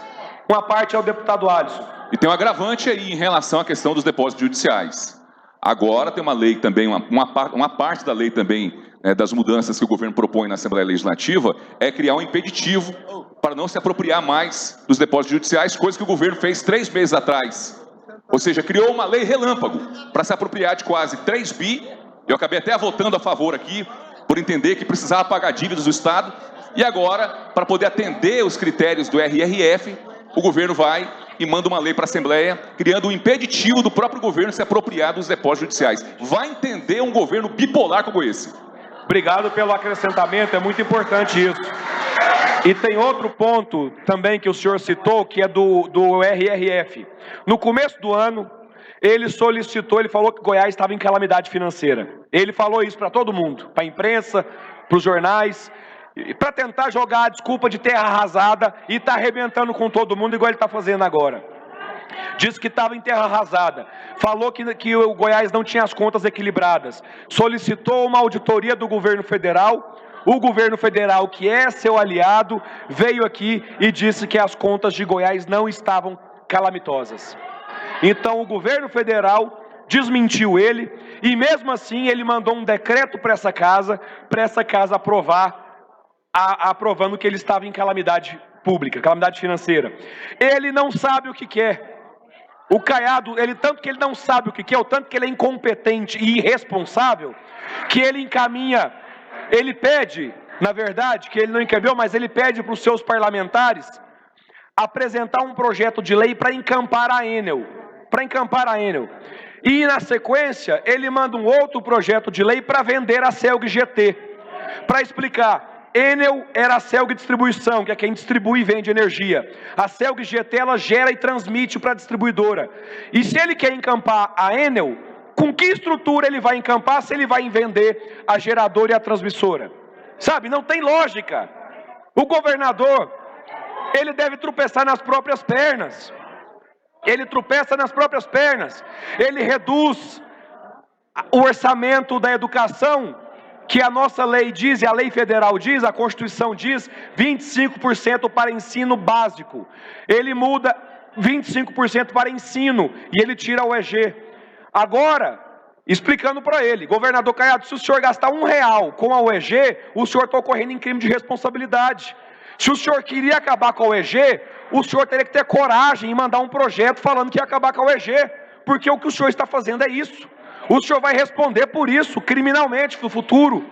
Uma parte é o deputado Alisson. E tem um agravante aí em relação à questão dos depósitos judiciais. Agora tem uma lei também, uma parte da lei também, das mudanças que o governo propõe na Assembleia Legislativa, é criar um impeditivo para não se apropriar mais dos depósitos judiciais, coisa que o governo fez 3 meses atrás. Ou seja, criou uma lei relâmpago para se apropriar de quase 3 bi. Eu acabei até votando a favor aqui, por entender que precisava pagar dívidas do Estado. E agora, para poder atender os critérios do RRF, o governo vai e manda uma lei para a Assembleia, criando um impeditivo do próprio governo se apropriar dos depósitos judiciais. Vai entender um governo bipolar como esse. Obrigado pelo acrescentamento, é muito importante isso. E tem outro ponto também que o senhor citou, que é do RRF. No começo do ano, ele falou que Goiás estava em calamidade financeira. Ele falou isso para todo mundo, para a imprensa, para os jornais, para tentar jogar a desculpa de terra arrasada e tá arrebentando com todo mundo igual ele está fazendo agora. Disse que estava em terra arrasada, falou que o Goiás não tinha as contas equilibradas, solicitou uma auditoria do governo federal. O governo federal, que é seu aliado, veio aqui e disse que as contas de Goiás não estavam calamitosas. Então o governo federal desmentiu ele e mesmo assim ele mandou um decreto para essa casa aprovar, aprovando que ele estava em calamidade pública, calamidade financeira. Ele não sabe o que quer. O Caiado, tanto que ele não sabe o que quer, o tanto que ele é incompetente e irresponsável, que ele pede, na verdade, que ele não encaminhou, mas ele pede para os seus parlamentares apresentar um projeto de lei para encampar a Enel. E, na sequência, ele manda um outro projeto de lei para vender a Celg GT. Para explicar Enel era a Celg Distribuição, que é quem distribui e vende energia. A Celg GT, ela gera e transmite para a distribuidora. E se ele quer encampar a Enel, com que estrutura ele vai encampar se ele vai vender a geradora e a transmissora? Sabe, não tem lógica. O governador, ele deve tropeçar nas próprias pernas. Ele tropeça nas próprias pernas. Ele reduz o orçamento da educação, que a nossa lei diz, e a lei federal diz, a Constituição diz, 25% para ensino básico. Ele muda 25% para ensino, e ele tira o EG. Agora, explicando para ele, governador Caiado, se o senhor gastar R$1 com a UEG, o senhor está ocorrendo em crime de responsabilidade. Se o senhor queria acabar com a UEG, o senhor teria que ter coragem e mandar um projeto falando que ia acabar com a UEG, porque o que o senhor está fazendo é isso. O senhor vai responder por isso, criminalmente, no futuro.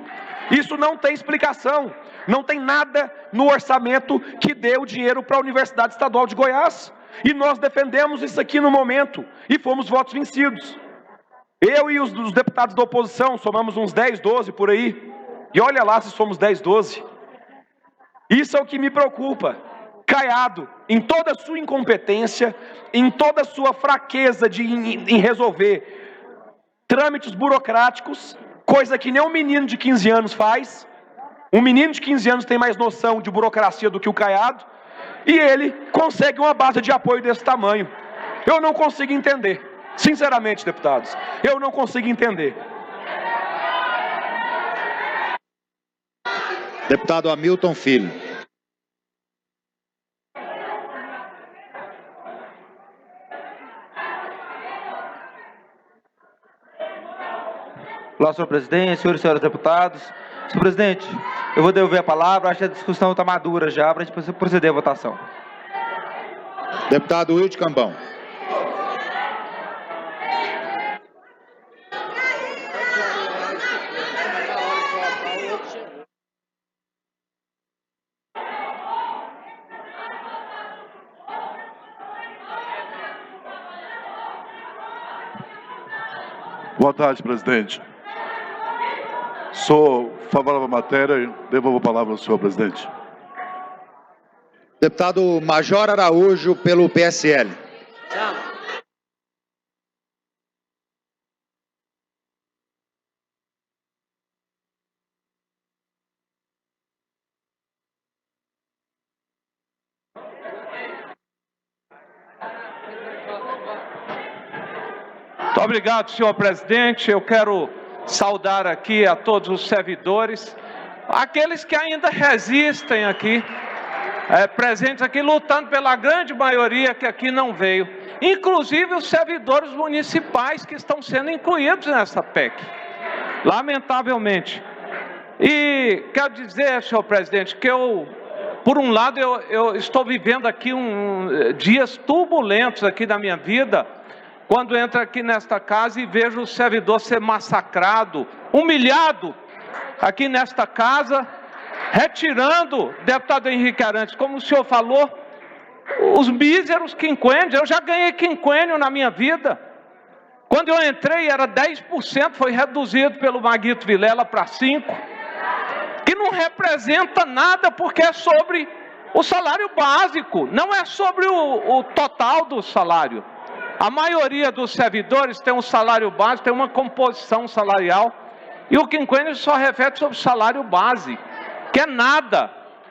Isso não tem explicação. Não tem nada no orçamento que dê o dinheiro para a Universidade Estadual de Goiás. E nós defendemos isso aqui no momento. E fomos votos vencidos. Eu e os deputados da oposição, somamos uns 10, 12 por aí. E olha lá se somos 10, 12. Isso é o que me preocupa. Caiado, em toda a sua incompetência, em toda a sua fraqueza em resolver trâmites burocráticos, coisa que nem um menino de 15 anos faz. Um menino de 15 anos tem mais noção de burocracia do que o Caiado, e ele consegue uma base de apoio desse tamanho. Eu não consigo entender, sinceramente, deputados, eu não consigo entender. Deputado Hamilton Filho. Olá, senhor presidente, senhores e senhoras deputados. Senhor presidente, eu vou devolver a palavra, acho que a discussão está madura já para a gente proceder à votação. Deputado Wilde Cambão. Boa tarde, presidente. Sou favorável à matéria e devolvo a palavra ao senhor presidente. Deputado Major Araújo, pelo PSL. Muito obrigado, senhor presidente. Eu quero saudar aqui a todos os servidores, aqueles que ainda resistem aqui, presentes aqui, lutando pela grande maioria que aqui não veio, inclusive os servidores municipais que estão sendo incluídos nessa PEC, lamentavelmente. E quero dizer, senhor presidente, que por um lado, eu estou vivendo aqui dias turbulentos aqui da minha vida, quando entro aqui nesta casa e vejo o servidor ser massacrado, humilhado aqui nesta casa, retirando, deputado Henrique Arantes, como o senhor falou, os míseros quinquênios. Eu já ganhei quinquênio na minha vida. Quando eu entrei era 10%, foi reduzido pelo Maguito Vilela para 5%, que não representa nada porque é sobre o salário básico, não é sobre o total do salário. A maioria dos servidores tem um salário básico, tem uma composição salarial, e o quinquênio só reflete sobre o salário base, que é nada,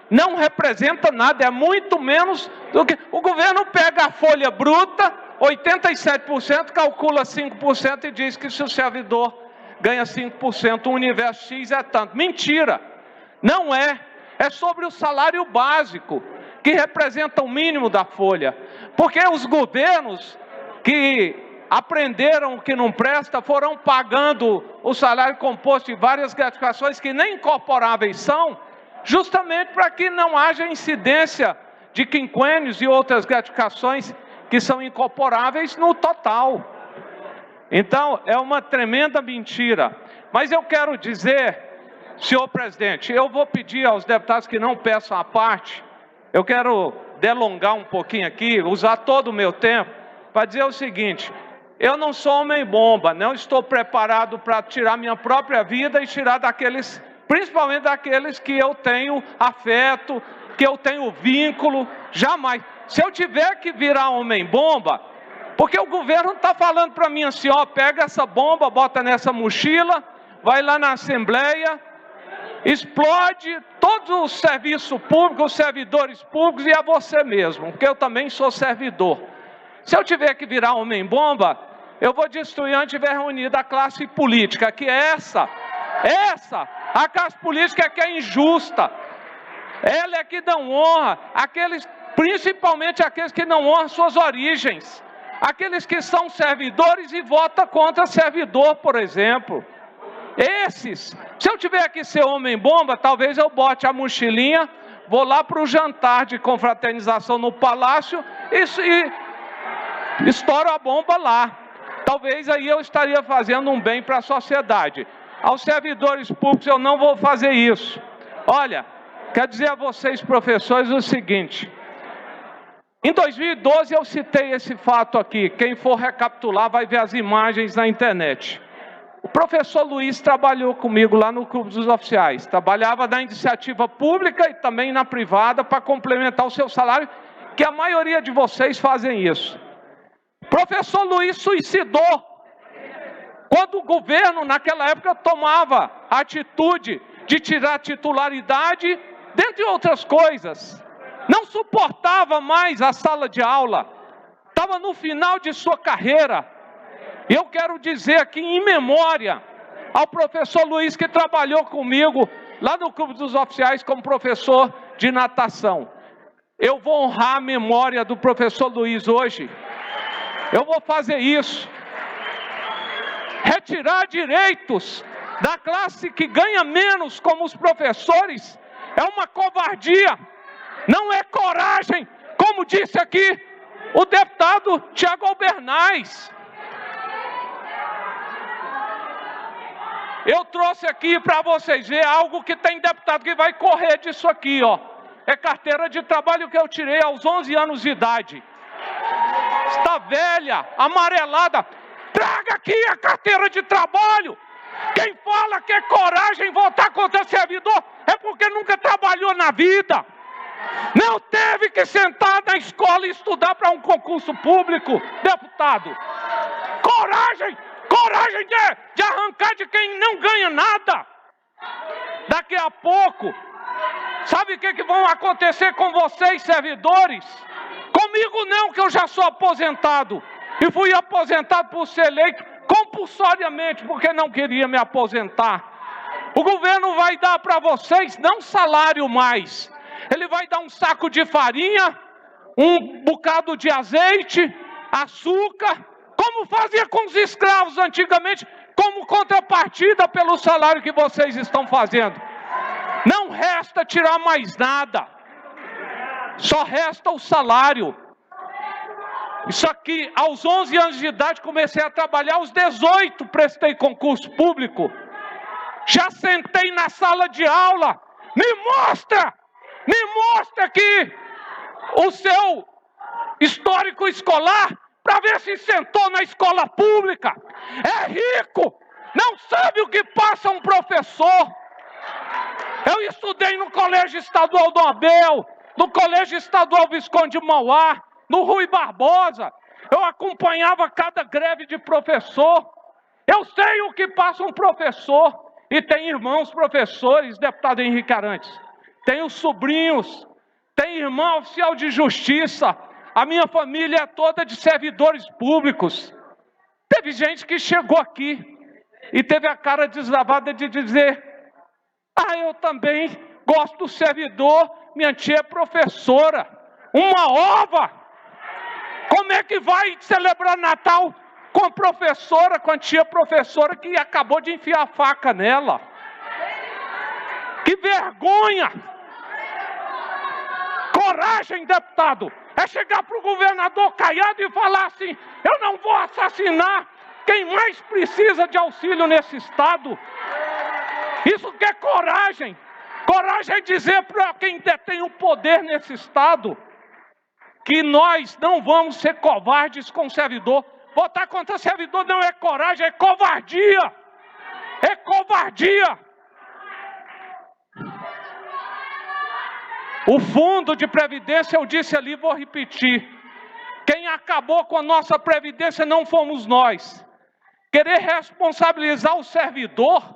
não representa nada, é muito menos do que... O governo pega a folha bruta, 87%, calcula 5% e diz que se o servidor ganha 5%, o universo X é tanto. Mentira! Não é, é sobre o salário básico, que representa o mínimo da folha, porque os governos que aprenderam o que não presta, foram pagando o salário composto de várias gratificações que nem incorporáveis são, justamente para que não haja incidência de quinquênios e outras gratificações que são incorporáveis no total. Então, é uma tremenda mentira. Mas eu quero dizer, senhor presidente, eu vou pedir aos deputados que não peçam a parte, eu quero delongar um pouquinho aqui, usar todo o meu tempo, para dizer o seguinte: eu não sou homem-bomba, não estou preparado para tirar minha própria vida e tirar daqueles principalmente daqueles que eu tenho afeto, que eu tenho vínculo, jamais. Se eu tiver que virar homem-bomba, porque o governo está falando para mim assim, ó, pega essa bomba, bota nessa mochila, vai lá na Assembleia, explode todos os serviços públicos, os servidores públicos e a você mesmo, porque eu também sou servidor. Se eu tiver que virar homem-bomba, eu vou destruir onde estiver reunida a classe política, que é a classe política que é injusta. Ela é que não honra, principalmente aqueles que não honram suas origens. Aqueles que são servidores e votam contra servidor, por exemplo. Esses, se eu tiver que ser homem-bomba, talvez eu bote a mochilinha, vou lá para o jantar de confraternização no palácio e estouro a bomba lá. Talvez aí eu estaria fazendo um bem para a sociedade. Aos servidores públicos eu não vou fazer isso. Olha, quero dizer a vocês, professores, o seguinte. Em 2012 eu citei esse fato aqui. Quem for recapitular vai ver as imagens na internet. O professor Luiz trabalhou comigo lá no Clube dos Oficiais. Trabalhava na iniciativa pública e também na privada para complementar o seu salário, que a maioria de vocês fazem isso. O professor Luiz suicidou quando o governo, naquela época, tomava a atitude de tirar a titularidade, dentre outras coisas. Não suportava mais a sala de aula. Estava no final de sua carreira. Eu quero dizer aqui, em memória, ao professor Luiz, que trabalhou comigo lá no Clube dos Oficiais como professor de natação. Eu vou honrar a memória do professor Luiz hoje. Eu vou fazer isso. Retirar direitos da classe que ganha menos, como os professores, é uma covardia. Não é coragem, como disse aqui o deputado Tiago Albernaz. Eu trouxe aqui para vocês verem algo que tem deputado que vai correr disso aqui, ó. É carteira de trabalho que eu tirei aos 11 anos de idade. Está velha, amarelada. Traga aqui a carteira de trabalho. Quem fala que é coragem votar contra servidor é porque nunca trabalhou na vida. Não teve que sentar na escola e estudar para um concurso público, deputado. Coragem! Coragem de arrancar de quem não ganha nada. Daqui a pouco, sabe o que vão acontecer com vocês, servidores? Comigo não, que eu já sou aposentado. E fui aposentado por ser eleito compulsoriamente, porque não queria me aposentar. O governo vai dar para vocês, não salário mais. Ele vai dar um saco de farinha, um bocado de azeite, açúcar, como fazia com os escravos antigamente, como contrapartida pelo salário que vocês estão fazendo. Não resta tirar mais nada. Só resta o salário. Isso aqui, aos 11 anos de idade, comecei a trabalhar, aos 18 prestei concurso público. Já sentei na sala de aula. Me mostra aqui o seu histórico escolar, para ver se sentou na escola pública. É rico, não sabe o que passa um professor. Eu estudei no Colégio Estadual do Abel, no Colégio Estadual Visconde de Mauá, no Rui Barbosa. Eu acompanhava cada greve de professor. Eu sei o que passa um professor. E tem irmãos professores, deputado Henrique Arantes. Tenho sobrinhos, tem irmão oficial de justiça. A minha família é toda de servidores públicos. Teve gente que chegou aqui e teve a cara deslavada de dizer: ah, eu também gosto do servidor, minha tia é professora. Uma ova! Como é que vai celebrar Natal com a professora, com a tia professora que acabou de enfiar a faca nela? Que vergonha! Coragem, deputado, é chegar para o governador Caiado e falar assim: eu não vou assassinar quem mais precisa de auxílio nesse estado. Isso que é coragem. Coragem é dizer para quem detém o poder nesse estado que nós não vamos ser covardes com o servidor. Votar contra o servidor não é coragem, é covardia. É covardia. O fundo de previdência, eu disse ali, vou repetir. Quem acabou com a nossa previdência não fomos nós. Querer responsabilizar o servidor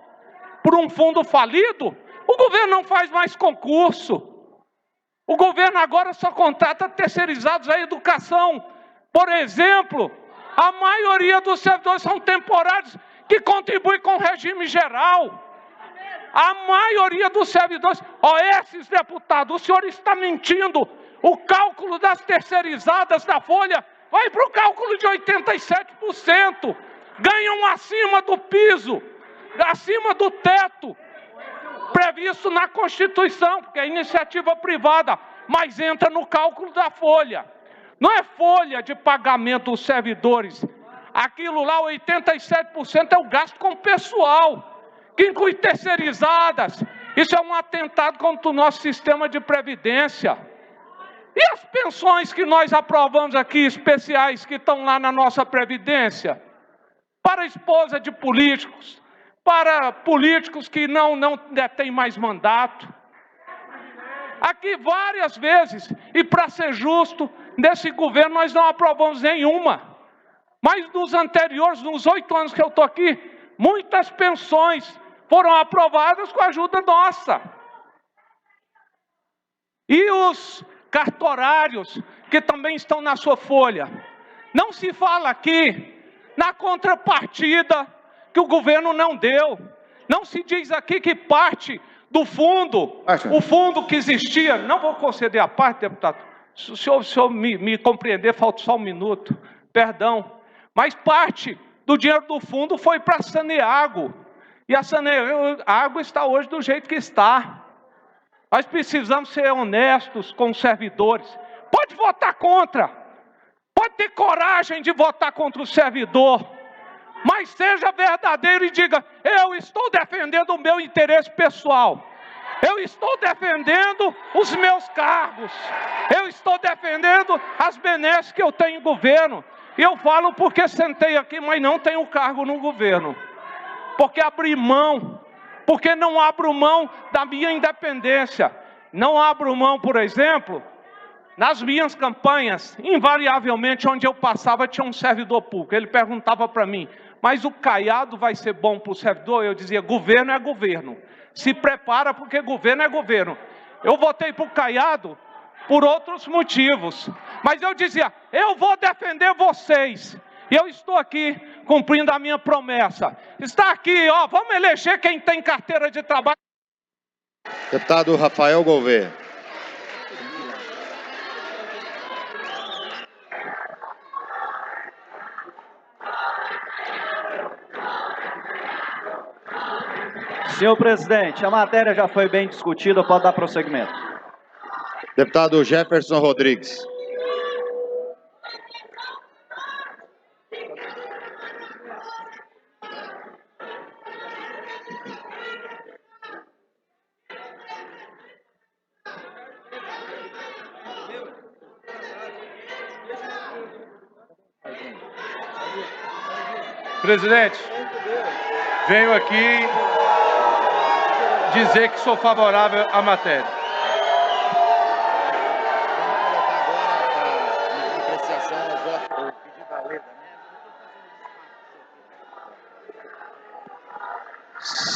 por um fundo falido, o governo não faz mais concurso. O governo agora só contrata terceirizados à educação. Por exemplo, a maioria dos servidores são temporários que contribuem com o regime geral. A maioria dos servidores, esses deputados, o senhor está mentindo. O cálculo das terceirizadas da Folha vai para o cálculo de 87%. Ganham acima do piso, acima do teto, previsto na Constituição, porque é iniciativa privada, mas entra no cálculo da Folha. Não é folha de pagamento dos servidores. Aquilo lá, 87% é o gasto com pessoal, que inclui terceirizadas. Isso é um atentado contra o nosso sistema de previdência. E as pensões que nós aprovamos aqui, especiais, que estão lá na nossa previdência? Para a esposa de políticos, para políticos que não detêm mais mandato. Aqui várias vezes, e para ser justo, nesse governo nós não aprovamos nenhuma. Mas nos anteriores, nos 8 anos que eu estou aqui, muitas pensões foram aprovadas com a ajuda nossa. E os cartorários, que também estão na sua folha. Não se fala aqui na contrapartida que o governo não deu. Não se diz aqui que parte do fundo, o fundo que existia, não vou conceder a parte, deputado, se o senhor me compreender, falta só um minuto, perdão, mas parte do dinheiro do fundo foi para a Saneago, e a Saneago está hoje do jeito que está. Nós precisamos ser honestos com os servidores. Pode votar contra, pode ter coragem de votar contra o servidor, mas seja verdadeiro e diga: eu estou defendendo o meu interesse pessoal, eu estou defendendo os meus cargos, eu estou defendendo as benesses que eu tenho em governo. E eu falo porque sentei aqui, mas não tenho cargo no governo, porque abri mão, porque não abro mão da minha independência. Não abro mão, por exemplo, nas minhas campanhas, invariavelmente, onde eu passava, tinha um servidor público. Ele perguntava para mim: mas o Caiado vai ser bom para o servidor? Eu dizia: governo é governo. Se prepara, porque governo é governo. Eu votei para o Caiado por outros motivos. Mas eu dizia: eu vou defender vocês. E eu estou aqui cumprindo a minha promessa. Está aqui, vamos eleger quem tem carteira de trabalho. Deputado Rafael Gouveia. Senhor presidente, a matéria já foi bem discutida, pode dar prosseguimento. Deputado Jefferson Rodrigues. Presidente, venho aqui dizer que sou favorável à matéria.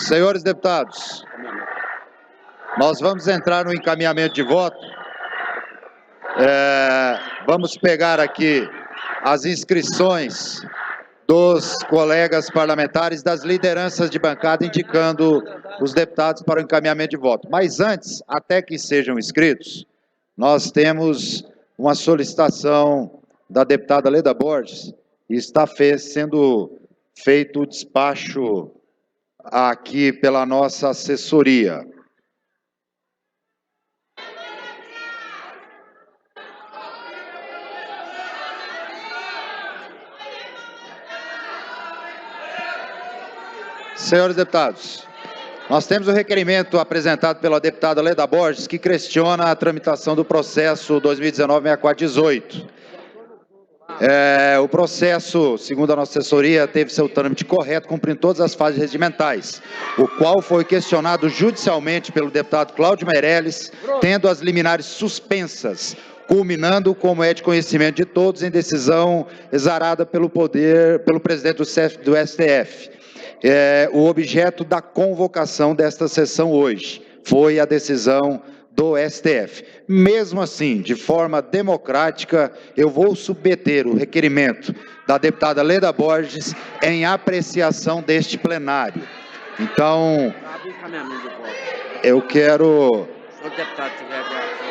Senhores deputados, nós vamos entrar no encaminhamento de voto. Vamos pegar aqui as inscrições dos colegas parlamentares, das lideranças de bancada, indicando os deputados para o encaminhamento de voto. Mas antes, até que sejam inscritos, nós temos uma solicitação da deputada Leda Borges, e está sendo feito o despacho aqui pela nossa assessoria. Senhores deputados, nós temos o requerimento apresentado pela deputada Leda Borges, que questiona a tramitação do processo 2019-6418. O processo, segundo a nossa assessoria, teve seu trâmite correto, cumprindo todas as fases regimentais, o qual foi questionado judicialmente pelo deputado Cláudio Meirelles, tendo as liminares suspensas, culminando, como é de conhecimento de todos, em decisão exarada pelo presidente do STF. O objeto da convocação desta sessão hoje foi a decisão do STF. Mesmo assim, de forma democrática, eu vou submeter o requerimento da deputada Leda Borges em apreciação deste plenário. Então, eu quero,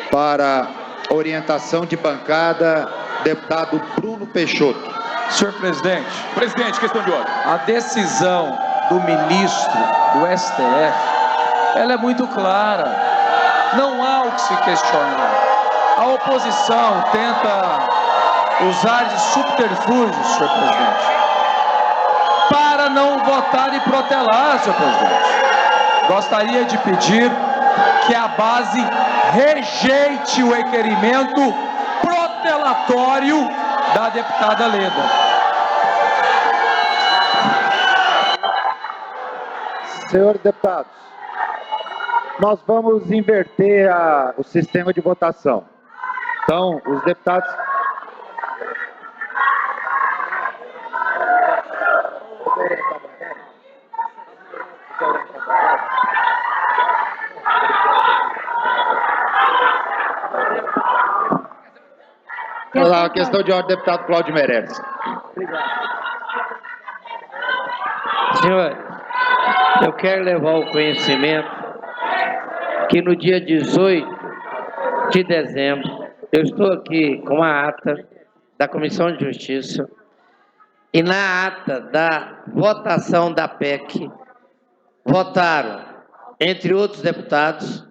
para orientação de bancada, deputado Bruno Peixoto. Senhor presidente. Presidente, questão de ordem. A decisão do ministro do STF, ela é muito clara. Não há o que se questionar. A oposição tenta usar de subterfúgios, senhor presidente, para não votar e protelar, senhor presidente. Gostaria de pedir que a base rejeite o requerimento protelatório da deputada Leda. Senhores deputados, nós vamos inverter o sistema de votação. Então, os deputados... A questão de ordem, deputado Cláudio Meirelles. Senhor, eu quero levar ao conhecimento que no dia 18 de dezembro, eu estou aqui com a ata da Comissão de Justiça e na ata da votação da PEC, votaram, entre outros deputados,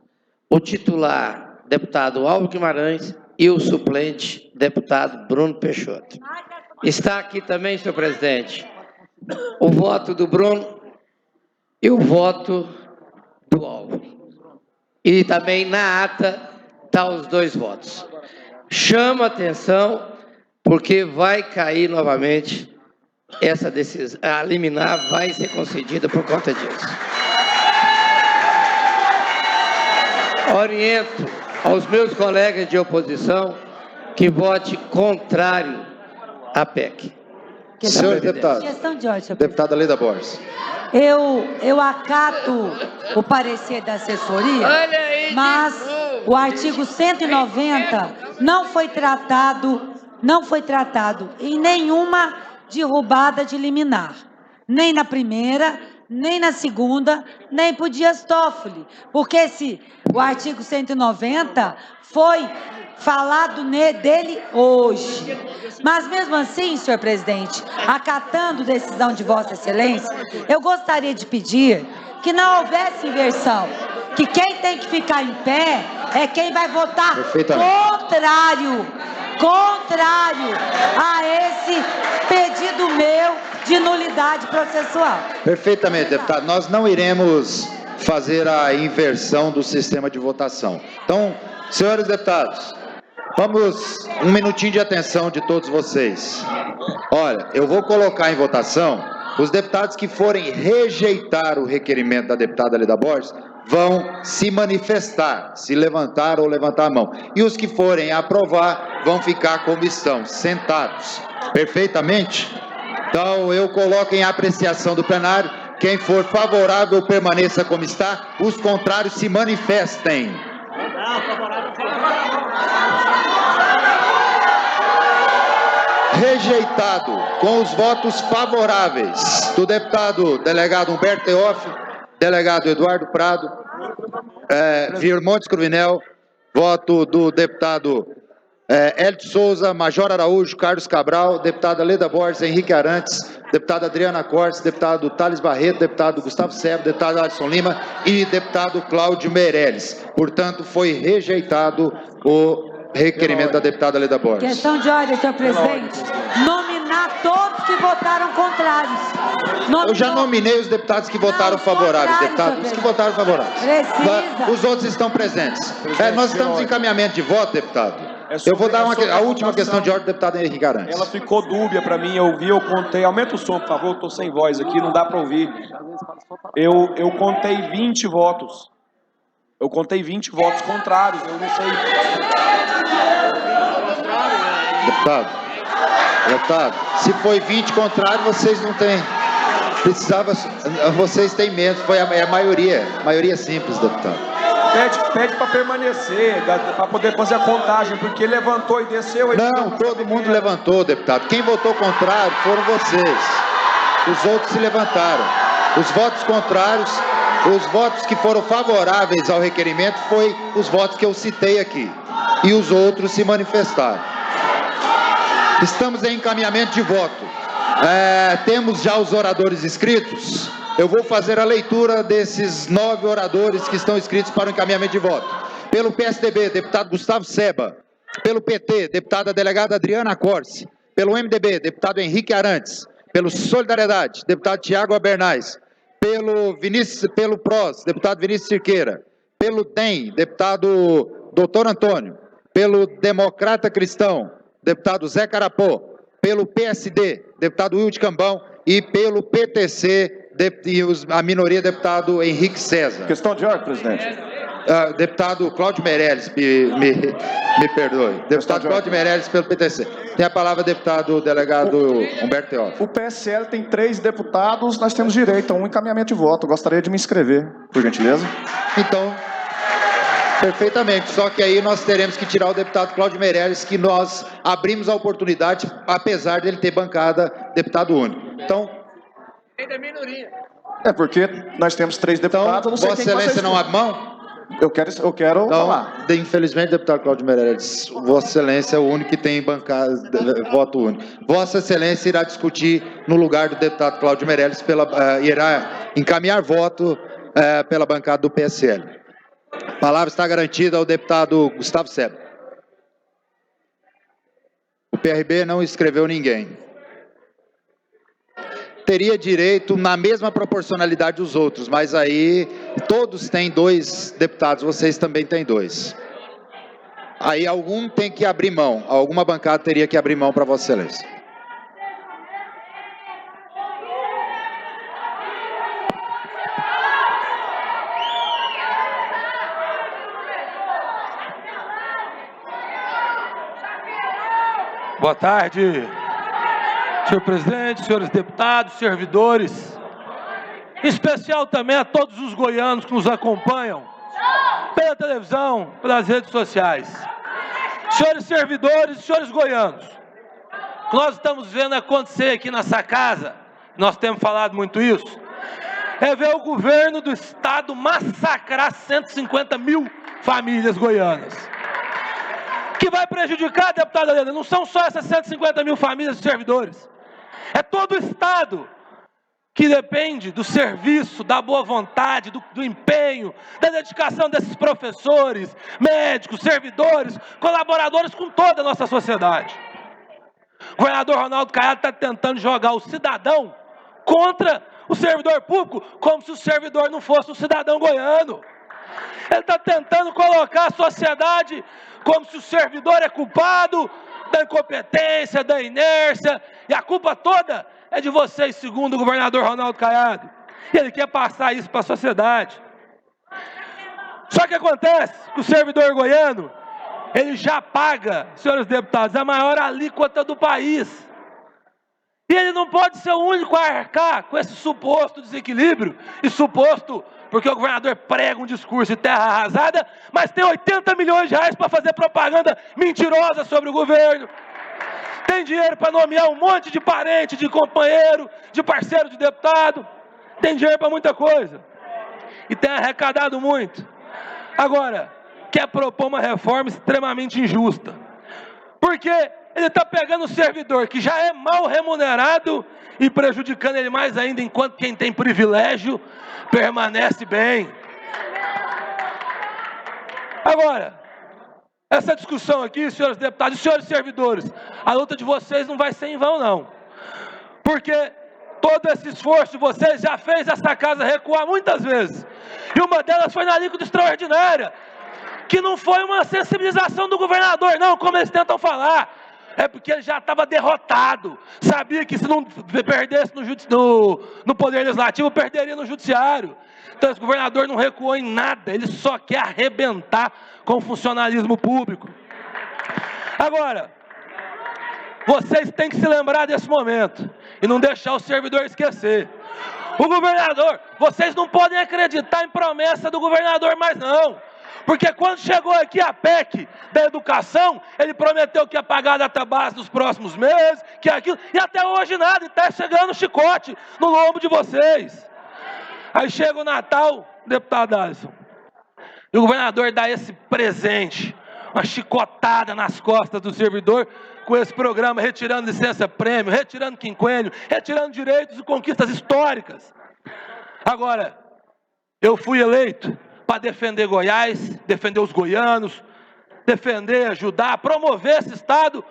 o titular, deputado Álvaro Guimarães, e o suplente, deputado Bruno Peixoto. Está aqui também, senhor presidente, o voto do Bruno e o voto do Álvaro. E também na ata estão os dois votos. Chama a atenção, porque vai cair novamente essa decisão, a liminar vai ser concedida por conta disso. Oriento aos meus colegas de oposição que vote contrário à PEC. Senhor deputado, Questão de ordem, senhor deputada Leda Borges. Eu acato o parecer da assessoria, mas o artigo 190 não foi tratado em nenhuma derrubada de liminar, nem na primeira, nem na segunda, nem por Dias Toffoli, porque o artigo 190 foi falado dele hoje. Mas mesmo assim, senhor presidente, acatando decisão de Vossa Excelência, eu gostaria de pedir que não houvesse inversão, que quem tem que ficar em pé é quem vai votar contrário a esse pedido meu de nulidade processual. Perfeitamente, deputado. Nós não iremos fazer a inversão do sistema de votação. Então, senhores deputados, vamos um minutinho de atenção de todos vocês. Olha, eu vou colocar em votação os deputados que forem rejeitar o requerimento da deputada Leda Borges vão se manifestar, se levantar ou levantar a mão. E os que forem aprovar vão ficar como estão, sentados. Perfeitamente? Então, eu coloco em apreciação do plenário. Quem for favorável, permaneça como está. Os contrários, se manifestem. Rejeitado, com os votos favoráveis do deputado delegado Humberto Teófilo, delegado Eduardo Prado, Virmontes Cruvinel, voto do deputado Hélio de Souza, Major Araújo, Carlos Cabral, deputada Leda Borges, Henrique Arantes, deputada Adriana Cortes, deputado Thales Barreto, deputado Gustavo Sebo, deputado Alisson Lima e deputado Cláudio Meirelles. Portanto, foi rejeitado o requerimento da deputada Leda Borges. Questão de ordem, senhor presidente. Nominar todos que votaram contrários. Eu já nominei os deputados que votaram favoráveis, deputado. Os que votaram favoráveis. Precisa. Os outros estão presentes. Nós estamos em encaminhamento de voto, deputado. Eu vou dar a última questão de ordem do deputado Henrique Arantes. Ela ficou dúbia para mim, eu vi, eu contei. Aumenta o som, por favor, eu estou sem voz aqui, não dá para ouvir. Eu contei 20 votos. Eu contei 20 votos contrários, eu não sei. Deputado, se foi 20 contrários, vocês não têm. Vocês têm menos, foi a maioria simples, deputado. Pede para permanecer, para poder fazer a contagem, porque ele levantou e desceu. Não, todo mundo levantou, deputado. Quem votou contrário foram vocês. Os outros se levantaram. Os votos contrários, os votos que foram favoráveis ao requerimento, foi os votos que eu citei aqui. E os outros se manifestaram. Estamos em encaminhamento de voto. Temos já os oradores inscritos. Eu vou fazer a leitura desses 9 oradores que estão inscritos para o encaminhamento de voto. Pelo PSDB, deputado Gustavo Seba. Pelo PT, deputada delegada Adriana Corse. Pelo MDB, deputado Henrique Arantes. Pelo Solidariedade, deputado Tiago Abernais. Pelo PROS, deputado Vinícius Cirqueira. Pelo DEM, deputado Dr. Antônio. Pelo Democrata Cristão, deputado Zé Carapó. Pelo PSD, deputado Wilde Cambão. E pelo PTC, a minoria, deputado Henrique César. Questão de ordem, presidente. Deputado Cláudio Meirelles, me perdoe. Deputado Cláudio Meirelles, pelo PTC. Tem a palavra deputado delegado Humberto Teófilo. O PSL tem 3 deputados, nós temos direito a um encaminhamento de voto. Gostaria de me inscrever, por gentileza. Então, perfeitamente. Só que aí nós teremos que tirar o deputado Cláudio Meirelles, que nós abrimos a oportunidade, apesar dele ter bancada deputado único. Então, porque nós temos 3 deputados, eu não sei Vossa quem Excelência não abre mão? Eu quero falar. Infelizmente, deputado Cláudio Meirelles, Vossa Excelência é o único que tem bancada, voto único. Vossa Excelência irá discutir no lugar do deputado Cláudio Meirelles, irá encaminhar voto pela bancada do PSL. A palavra está garantida ao deputado Gustavo Seba. O PRB não inscreveu ninguém. Teria direito na mesma proporcionalidade dos outros, mas aí todos têm 2 deputados, vocês também têm 2. Aí algum tem que abrir mão, alguma bancada teria que abrir mão para Vossa Excelência. Boa tarde, senhor presidente, senhores deputados, servidores, em especial também a todos os goianos que nos acompanham pela televisão, pelas redes sociais. Senhores servidores e senhores goianos, o que nós estamos vendo acontecer aqui nessa casa, nós temos falado muito isso, é ver o governo do estado massacrar 150 mil famílias goianas. Que vai prejudicar, deputada Helena, não são só essas 150 mil famílias de servidores. É todo o estado que depende do serviço, da boa vontade, do empenho, da dedicação desses professores, médicos, servidores, colaboradores com toda a nossa sociedade. O governador Ronaldo Caiado está tentando jogar o cidadão contra o servidor público, como se o servidor não fosse um cidadão goiano. Ele está tentando colocar a sociedade como se o servidor é culpado da incompetência, da inércia, e a culpa toda é de vocês, segundo o governador Ronaldo Caiado. E ele quer passar isso para a sociedade. Só que acontece que o servidor goiano, ele já paga, senhores deputados, a maior alíquota do país. E ele não pode ser o único a arcar com esse suposto desequilíbrio, e suposto porque o governador prega um discurso de terra arrasada, mas tem 80 milhões de reais para fazer propaganda mentirosa sobre o governo. Tem dinheiro para nomear um monte de parente, de companheiro, de parceiro de deputado. Tem dinheiro para muita coisa. E tem arrecadado muito. Agora, quer propor uma reforma extremamente injusta. Porque ele está pegando o servidor que já é mal remunerado e prejudicando ele mais ainda, enquanto quem tem privilégio permanece bem. Agora, essa discussão aqui, senhores deputados e senhores servidores, a luta de vocês não vai ser em vão, não. Porque todo esse esforço de vocês já fez essa casa recuar muitas vezes. E uma delas foi na alíquota extraordinária. que não foi uma sensibilização do governador, não, como eles tentam falar. É porque ele já estava derrotado. Sabia que se não perdesse no Poder Legislativo, perderia no Judiciário. Então esse governador não recuou em nada, ele só quer arrebentar com o funcionalismo público. Agora, vocês têm que se lembrar desse momento e não deixar o servidor esquecer. O governador, vocês não podem acreditar em promessa do governador mais não. Porque quando chegou aqui a PEC da educação, ele prometeu que ia pagar a database nos próximos meses, que aquilo, e até hoje nada, e está chegando chicote no lombo de vocês. Aí chega o Natal, deputado Alisson, e o governador dá esse presente, uma chicotada nas costas do servidor, com esse programa, retirando licença-prêmio, retirando quinquênio, retirando direitos e conquistas históricas. Agora, eu fui eleito para defender Goiás, defender os goianos, defender, ajudar, promover esse Estado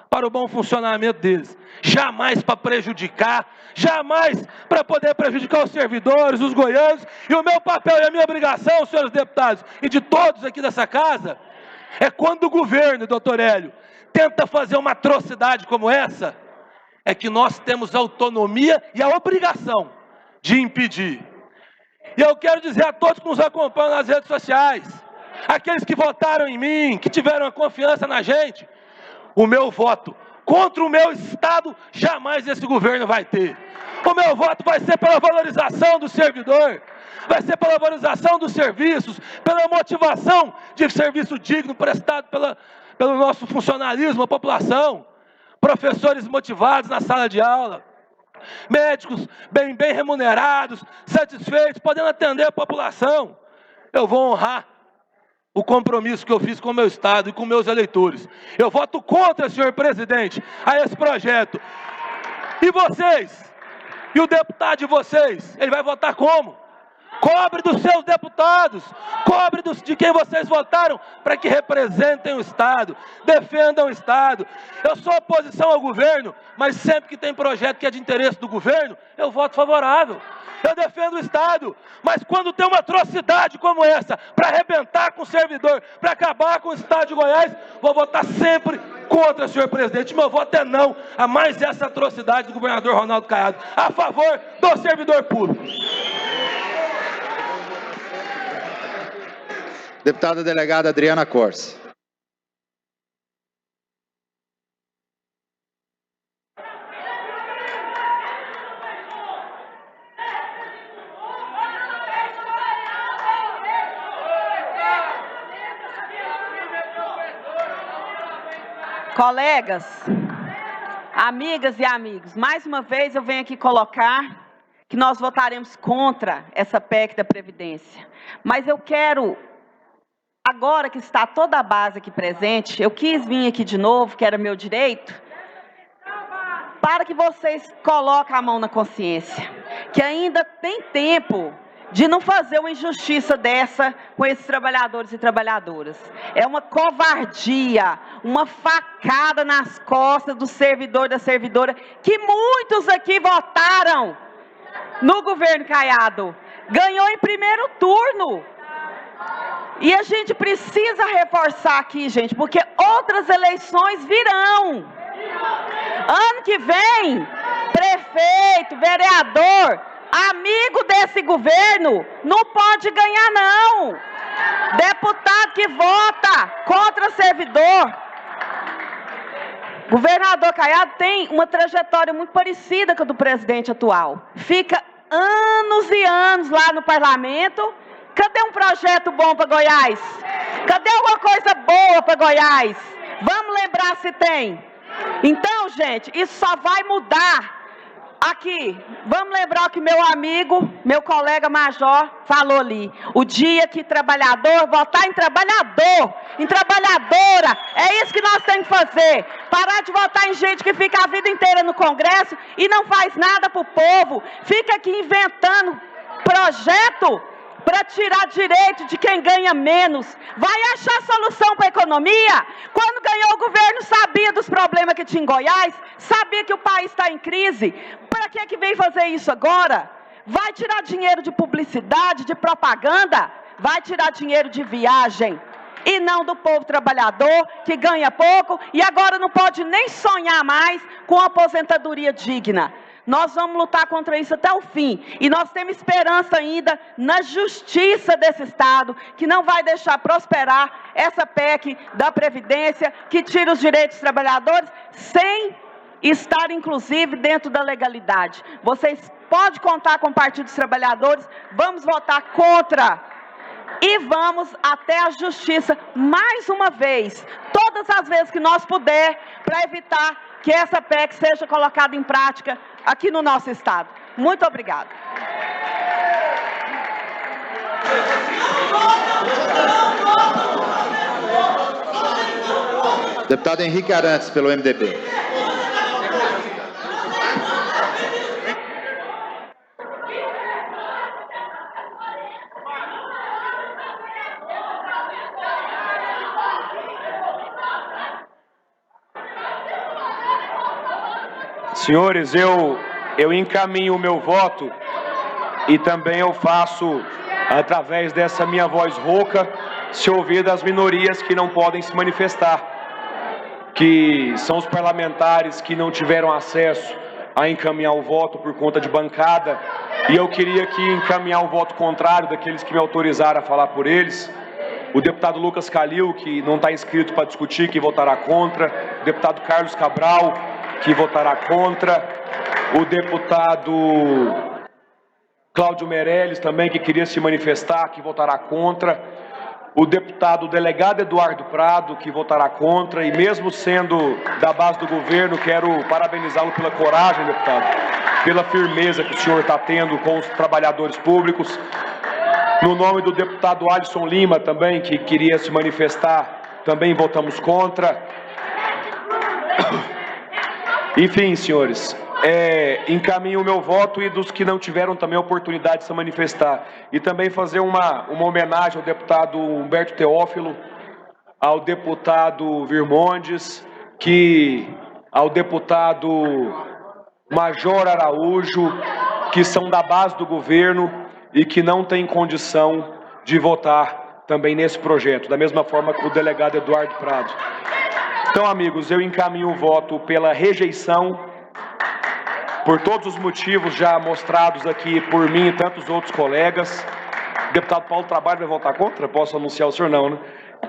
para o bom funcionamento deles. Jamais para prejudicar, jamais para poder prejudicar os servidores, os goianos. E o meu papel e a minha obrigação, senhores deputados, e de todos aqui dessa casa, é quando o governo, doutor Hélio, tenta fazer uma atrocidade como essa, é que nós temos a autonomia e a obrigação de impedir. E eu quero dizer a todos que nos acompanham nas redes sociais, aqueles que votaram em mim, que tiveram a confiança na gente, o meu voto contra o meu Estado, jamais esse governo vai ter. O meu voto vai ser pela valorização do servidor, vai ser pela valorização dos serviços, pela motivação de serviço digno prestado pelo nosso funcionalismo, a população, professores motivados na sala de aula, médicos bem remunerados, satisfeitos, podendo atender a população. Eu vou honrar o compromisso que eu fiz com o meu Estado e com meus eleitores. Eu voto contra, senhor presidente, a esse projeto. E vocês? E o deputado de vocês? Ele vai votar como? Cobre dos seus deputados, cobre de quem vocês votaram para que representem o Estado, defendam o Estado. Eu sou oposição ao governo, mas sempre que tem projeto que é de interesse do governo, eu voto favorável. Eu defendo o Estado, mas quando tem uma atrocidade como essa, para arrebentar com o servidor, para acabar com o Estado de Goiás, vou votar sempre contra, senhor presidente. Meu voto é não a mais essa atrocidade do governador Ronaldo Caiado, a favor do servidor público. Deputada delegada Adriana Corse. Colegas, amigas e amigos, mais uma vez eu venho aqui colocar que nós votaremos contra essa PEC da Previdência. Mas eu quero, agora que está toda a base aqui presente, eu quis vir aqui de novo, que era meu direito, para que vocês coloquem a mão na consciência, que ainda tem tempo de não fazer uma injustiça dessa com esses trabalhadores e trabalhadoras. É uma covardia, uma facada nas costas do servidor e da servidora, que muitos aqui votaram no governo Caiado. Ganhou em primeiro turno. E a gente precisa reforçar aqui, gente, porque outras eleições virão. Ano que vem, prefeito, vereador, amigo desse governo, não pode ganhar não. Deputado que vota contra servidor. Governador Caiado tem uma trajetória muito parecida com a do presidente atual. Fica anos e anos lá no parlamento. Cadê um projeto bom para Goiás? Cadê alguma coisa boa para Goiás? Vamos lembrar se tem. Então, gente, isso só vai mudar aqui. Vamos lembrar o que meu amigo, meu colega major falou ali. O dia que trabalhador votar em trabalhador, em trabalhadora, é isso que nós temos que fazer. Parar de votar em gente que fica a vida inteira no Congresso e não faz nada para o povo. Fica aqui inventando projeto para tirar direito de quem ganha menos. Vai achar solução para a economia? Quando ganhou o governo, sabia dos problemas que tinha em Goiás, sabia que o país está em crise. Para que vem fazer isso agora? Vai tirar dinheiro de publicidade, de propaganda? Vai tirar dinheiro de viagem. e não do povo trabalhador que ganha pouco e agora não pode nem sonhar mais com aposentadoria digna. Nós vamos lutar contra isso até o fim. E nós temos esperança ainda na justiça desse Estado, que não vai deixar prosperar essa PEC da Previdência, que tira os direitos dos trabalhadores sem estar, inclusive, dentro da legalidade. Vocês podem contar com o Partido dos Trabalhadores, vamos votar contra. E vamos até a justiça, mais uma vez, todas as vezes que nós puder, para evitar que essa PEC seja colocada em prática aqui no nosso Estado. Muito obrigada. Deputado Henrique Arantes, pelo MDB. Senhores, eu encaminho o meu voto e também eu faço, através dessa minha voz rouca, se ouvir das minorias que não podem se manifestar, que são os parlamentares que não tiveram acesso a encaminhar o voto por conta de bancada, e eu queria aqui encaminhar o voto contrário daqueles que me autorizaram a falar por eles. O deputado Lucas Calil, que não está inscrito para discutir, que votará contra. O deputado Carlos Cabral, que votará contra. O deputado Cláudio Meirelles também, que queria se manifestar, que votará contra. O deputado delegado Eduardo Prado, que votará contra. E mesmo sendo da base do governo, quero parabenizá-lo pela coragem, deputado, pela firmeza que o senhor está tendo com os trabalhadores públicos. No nome do deputado Alisson Lima também, que queria se manifestar, também votamos contra. Enfim, senhores, encaminho o meu voto e dos que não tiveram também a oportunidade de se manifestar. E também fazer uma homenagem ao deputado Humberto Teófilo, ao deputado Virmondes, ao deputado Major Araújo, que são da base do governo e que não têm condição de votar também nesse projeto, da mesma forma que o delegado Eduardo Prado. Então, amigos, eu encaminho o voto pela rejeição, por todos os motivos já mostrados aqui por mim e tantos outros colegas. O deputado Paulo Trabalho vai votar contra? Posso anunciar o senhor? Não, né?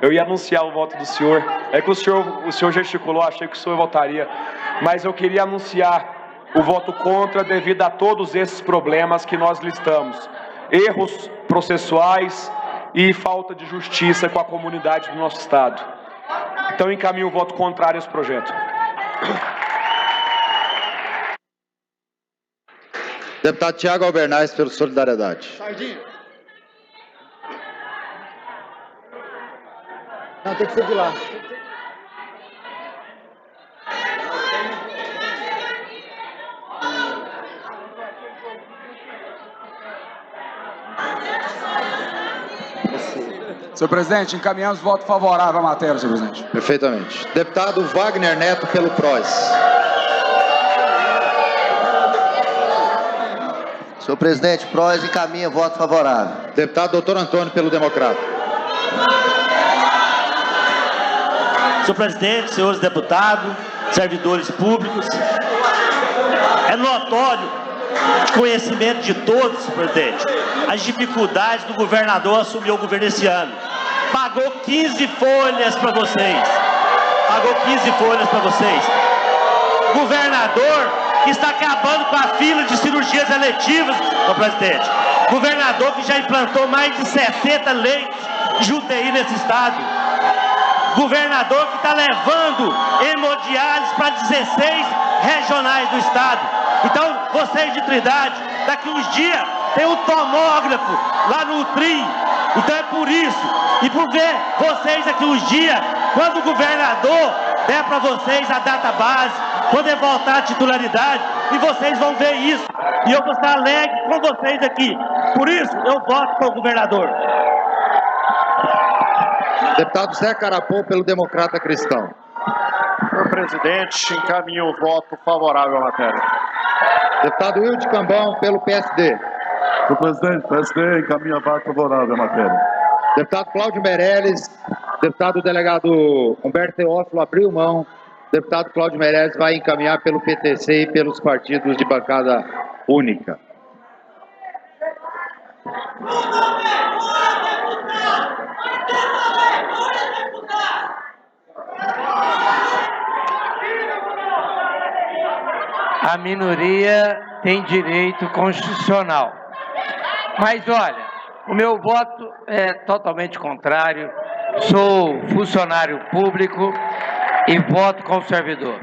Eu ia anunciar o voto do senhor. É que o senhor gesticulou, achei que o senhor votaria. Mas eu queria anunciar o voto contra devido a todos esses problemas que nós listamos. Erros processuais e falta de justiça com a comunidade do nosso Estado. Então, encaminho o voto contrário a esse projeto. Deputado Tiago Albernaz, pelo Solidariedade. Sardinha. Não, tem que ser de lá. Senhor presidente, encaminhamos voto favorável à matéria, senhor presidente. Perfeitamente. Deputado Wagner Neto, pelo PROS. Senhor presidente, PROS encaminha voto favorável. Deputado Doutor Antônio, pelo Democrata. Senhor presidente, senhores deputados, servidores públicos, é notório, de conhecimento de todos, senhor presidente, as dificuldades do governador assumir o governo esse ano. Pagou 15 folhas para vocês. Pagou 15 folhas para vocês. Governador que está acabando com a fila de cirurgias eletivas, senhor presidente. Governador que já implantou mais de 60 leitos de UTI nesse estado. Governador que está levando hemodiálise para 16 regionais do estado. Então, vocês de Trindade, daqui uns dias tem um tomógrafo lá no UTRI. Então é por isso, e por ver vocês aqui uns dias, quando o governador der para vocês a data base, poder voltar à titularidade, e vocês vão ver isso. E eu vou estar alegre com vocês aqui. Por isso, eu voto com o governador. Deputado Zé Carapô, pelo Democrata Cristão. Senhor presidente, encaminho o voto favorável à matéria. Deputado Wilde Cambão, pelo PSD. Senhor presidente, PSD encaminha voto favorável à matéria. Deputado Cláudio Meirelles, Deputado delegado Humberto Teófilo abriu mão. Deputado Cláudio Meirelles vai encaminhar pelo PTC e pelos partidos de bancada única. A minoria tem direito constitucional. Mas olha, o meu voto é totalmente contrário. Sou funcionário público e voto como servidor.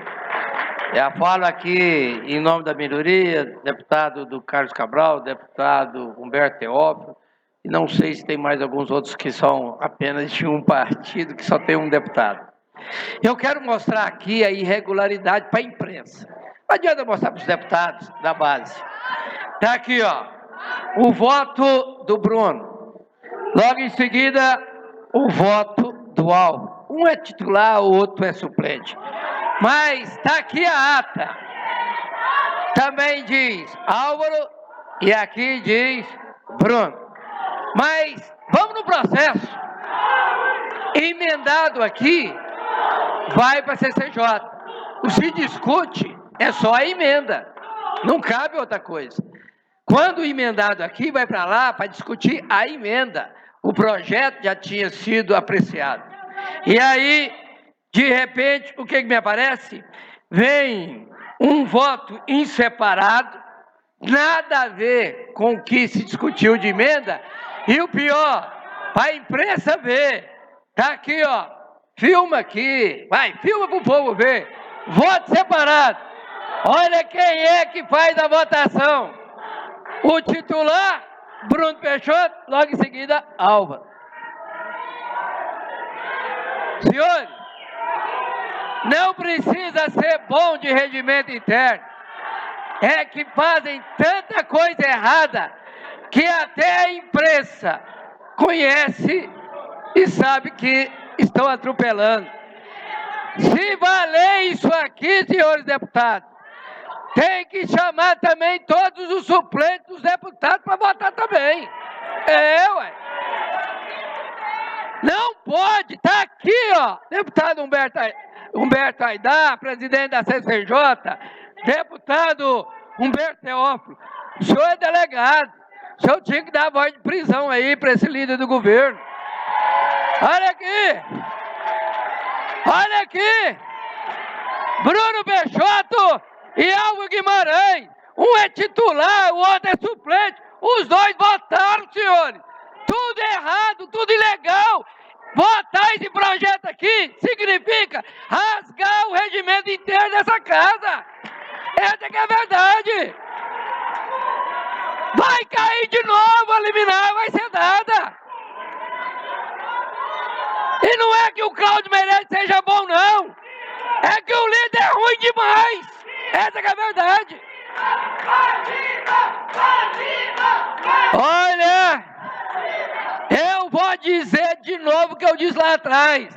Eu falo aqui em nome da minoria, deputado do Carlos Cabral, deputado Humberto Teófilo, e não sei se tem mais alguns outros que são apenas de um partido, que só tem um deputado. Eu quero mostrar aqui a irregularidade para a imprensa. Não adianta mostrar para os deputados da base. Está aqui, ó, o voto do Bruno. Logo em seguida, o voto do Álvaro. Um é titular, o outro é suplente. Mas está aqui a ata. Também diz Álvaro e aqui diz Bruno. Mas vamos no processo. Emendado aqui, vai para a CCJ. O se discute é só a emenda. Não cabe outra coisa. Quando emendado aqui, vai para lá para discutir a emenda. O projeto já tinha sido apreciado. E aí, de repente, o que me aparece? Vem um voto em separado, nada a ver com o que se discutiu de emenda. E o pior, para a imprensa ver. Está aqui, ó. Filma aqui. Vai, filma para o povo ver. Voto separado. Olha quem é que faz a votação. O titular, Bruno Peixoto, logo em seguida, Álvaro. Senhores, não precisa ser bom de regimento interno. É que fazem tanta coisa errada que até a imprensa conhece e sabe que estão atropelando. Se valer isso aqui, senhores deputados, tem que chamar também todos os suplentes dos deputados para votar também. Ué. Não pode, tá aqui, ó, deputado Humberto Aidar, presidente da CCJ, deputado Humberto Teófilo, o senhor é delegado, o senhor tinha que dar voz de prisão aí para esse líder do governo. Olha aqui, olha aqui, Bruno Peixoto e Álvaro Guimarães, um é titular, o outro é suplente, os dois votaram, senhores, tudo errado, tudo ilegal. Votar esse projeto aqui significa rasgar o regimento interno dessa casa. Essa que é a verdade. Vai cair de novo, a liminar vai ser dada. E não é que o Cláudio Meirelles seja bom, não. É que o líder é ruim demais. Essa que é a verdade. Olha, eu vou dizer de novo o que eu disse lá atrás.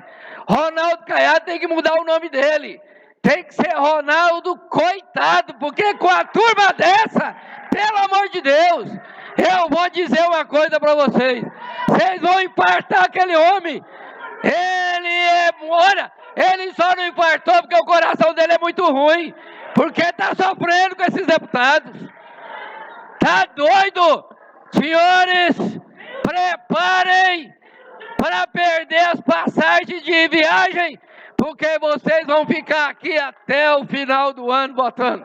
Ronaldo Caiado tem que mudar o nome dele. Tem que ser Ronaldo Coitado, porque com a turma dessa, pelo amor de Deus, eu vou dizer uma coisa para vocês. Vocês vão infartar aquele homem. Olha, ele só não infartou porque o coração dele é muito ruim. Porque está sofrendo com esses deputados. Tá doido? Senhores, preparem para perder as passagens de viagem, porque vocês vão ficar aqui até o final do ano votando.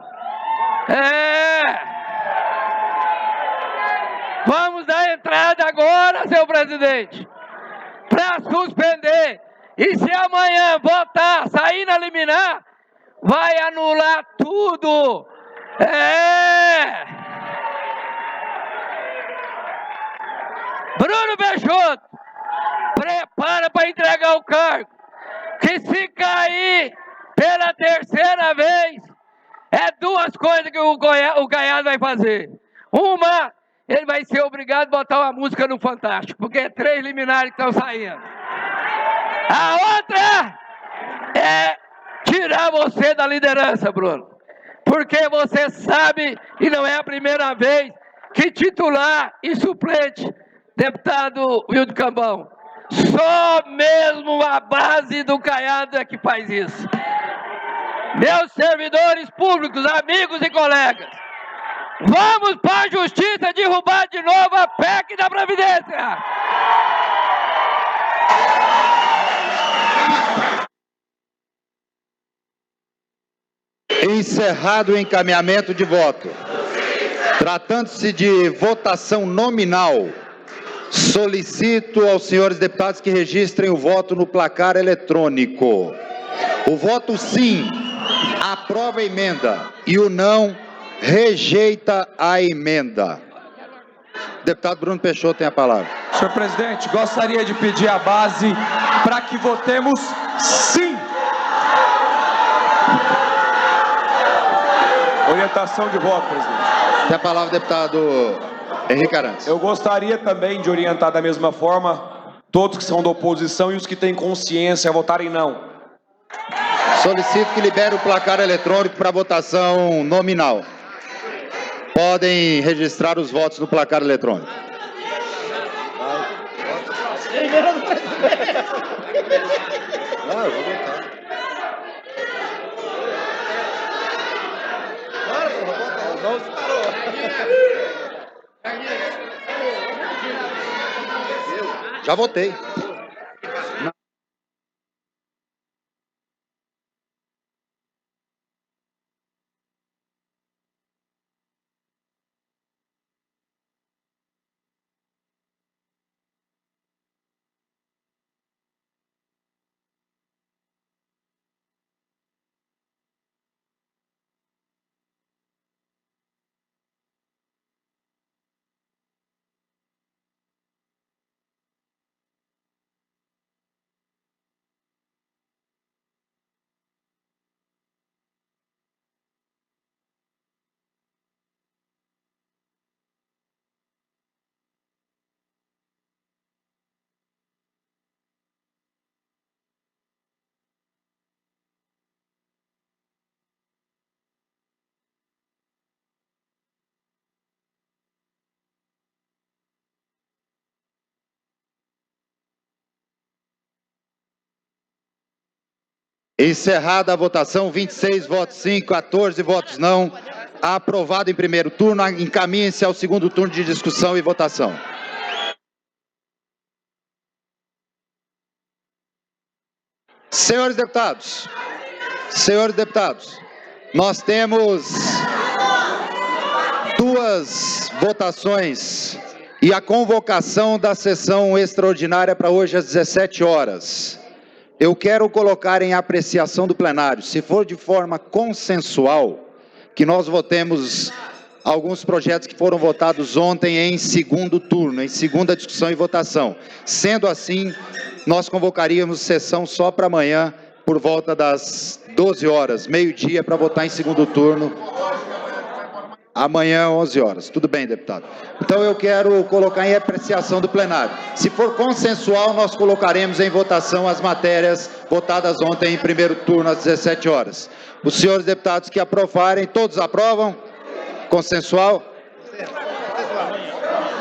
Vamos dar entrada agora, seu presidente, para suspender. E se amanhã votar, sair na liminar, vai anular tudo. Bruno Peixoto, prepara para entregar o cargo, que se cair pela terceira vez, é duas coisas que o Caiado vai fazer. Uma, ele vai ser obrigado a botar uma música no Fantástico, porque é 3 liminares que estão saindo. A outra é tirar você da liderança, Bruno, porque você sabe, e não é a primeira vez, que titular e suplente, deputado Wildo Cambão, Só mesmo a base do Caiado é que faz isso. Meus servidores públicos, amigos e colegas, vamos para a justiça derrubar de novo a PEC da Previdência. Encerrado o encaminhamento de voto. Tratando-se de votação nominal, solicito aos senhores deputados que registrem o voto no placar eletrônico. O voto sim aprova a emenda e o não rejeita a emenda. Deputado Bruno Peixoto tem a palavra. Senhor presidente, gostaria de pedir à base para que votemos sim. Orientação de voto, presidente. Tem a palavra, deputado Henrique Arantes. Eu gostaria também de orientar da mesma forma todos que são da oposição e os que têm consciência a votarem não. Solicito que libere o placar eletrônico para votação nominal. Podem registrar os votos no placar eletrônico. Não, eu vou votar. Já votei. Encerrada a votação, 26 votos sim, 14 votos não. Aprovado em primeiro turno. Encaminhem-se ao segundo turno de discussão e votação. Senhores deputados, nós temos duas votações e a convocação da sessão extraordinária para hoje às 17 horas. Eu quero colocar em apreciação do plenário, se for de forma consensual, que nós votemos alguns projetos que foram votados ontem em segundo turno, em segunda discussão e votação. Sendo assim, nós convocaríamos sessão só para amanhã, por volta das 12 horas, meio-dia, para votar em segundo turno. Amanhã, 11 horas. Tudo bem, deputado. Então, eu quero colocar em apreciação do plenário. Se for consensual, nós colocaremos em votação as matérias votadas ontem em primeiro turno, às 17 horas. Os senhores deputados que aprovarem, todos aprovam? Consensual?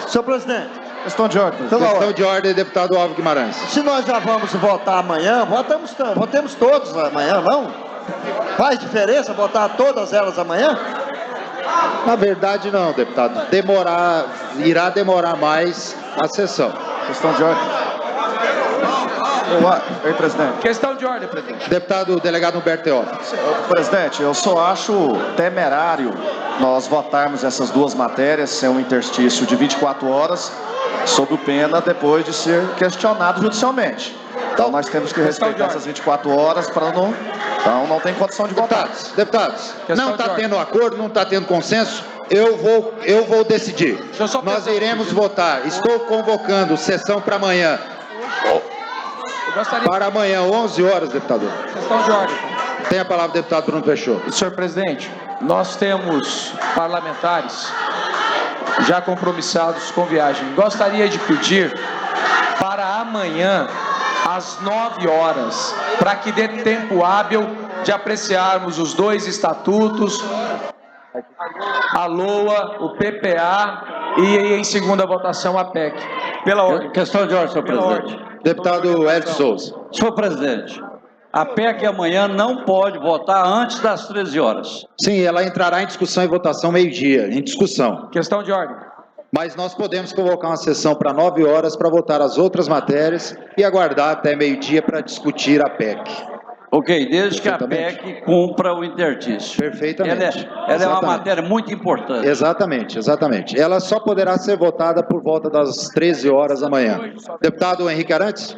Senhor presidente, questão de ordem. Questão de ordem, deputado Alves Guimarães. Se nós já vamos votar amanhã, votemos todos amanhã, não? Faz diferença votar todas elas amanhã? Na verdade, não, deputado. Irá demorar mais a sessão. Questão de ordem. Oi, presidente. Questão de ordem, presidente. Deputado delegado Humberto Teófilo. Presidente, eu só acho temerário nós votarmos essas duas matérias sem um interstício de 24 horas, sob pena depois de ser questionado judicialmente. Então nós temos que respeitar essas 24 horas para não... Então não tem condição de votar. Deputados, não está tendo acordo, não está tendo consenso, eu vou decidir. Nós iremos votar. Estou convocando sessão para amanhã. Para amanhã, 11 horas, deputado. Questão de ordem. Tem a palavra o deputado Bruno Peixoto. Senhor presidente, nós temos parlamentares já compromissados com viagem. Gostaria de pedir para amanhã, às 9 horas, para que dê tempo hábil de apreciarmos os dois estatutos, a LOA, o PPA e em segunda votação a PEC. Pela ordem. Questão de ordem, senhor presidente. Deputado Hélio Souza. Senhor presidente, a PEC amanhã não pode votar antes das 13 horas. Sim, ela entrará em discussão e votação meio-dia, em discussão. Questão de ordem. Mas nós podemos convocar uma sessão para 9 horas para votar as outras matérias e aguardar até meio-dia para discutir a PEC. Ok, desde que a PEC cumpra o interstício. Perfeitamente. Ela é uma matéria muito importante. Exatamente, exatamente. Ela só poderá ser votada por volta das 13 horas amanhã. Deputado Henrique Arantes?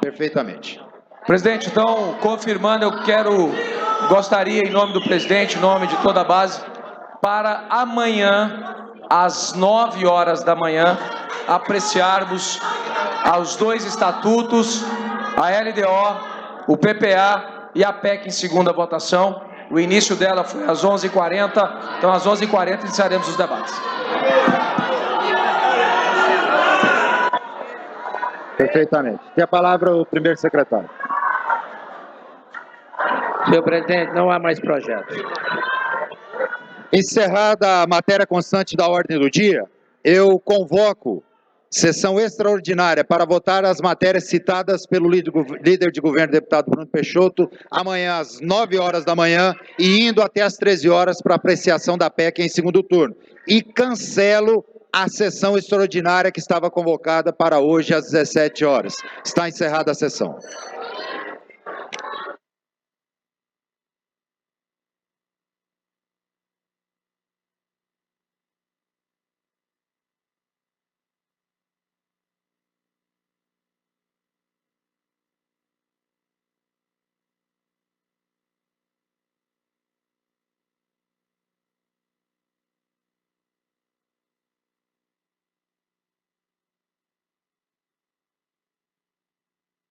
Perfeitamente. Presidente, então, confirmando, gostaria, em nome do presidente, em nome de toda a base, para amanhã, às 9 horas da manhã, apreciarmos os dois estatutos, a LDO, o PPA e a PEC em segunda votação. O início dela foi às 11h40, então às 11h40 iniciaremos os debates. Perfeitamente. Tem a palavra o primeiro secretário. Senhor presidente, não há mais projetos. Encerrada a matéria constante da ordem do dia, eu convoco sessão extraordinária para votar as matérias citadas pelo líder de governo, deputado Bruno Peixoto, amanhã às 9 horas da manhã e indo até às 13 horas para apreciação da PEC em segundo turno. E cancelo a sessão extraordinária que estava convocada para hoje às 17 horas. Está encerrada a sessão.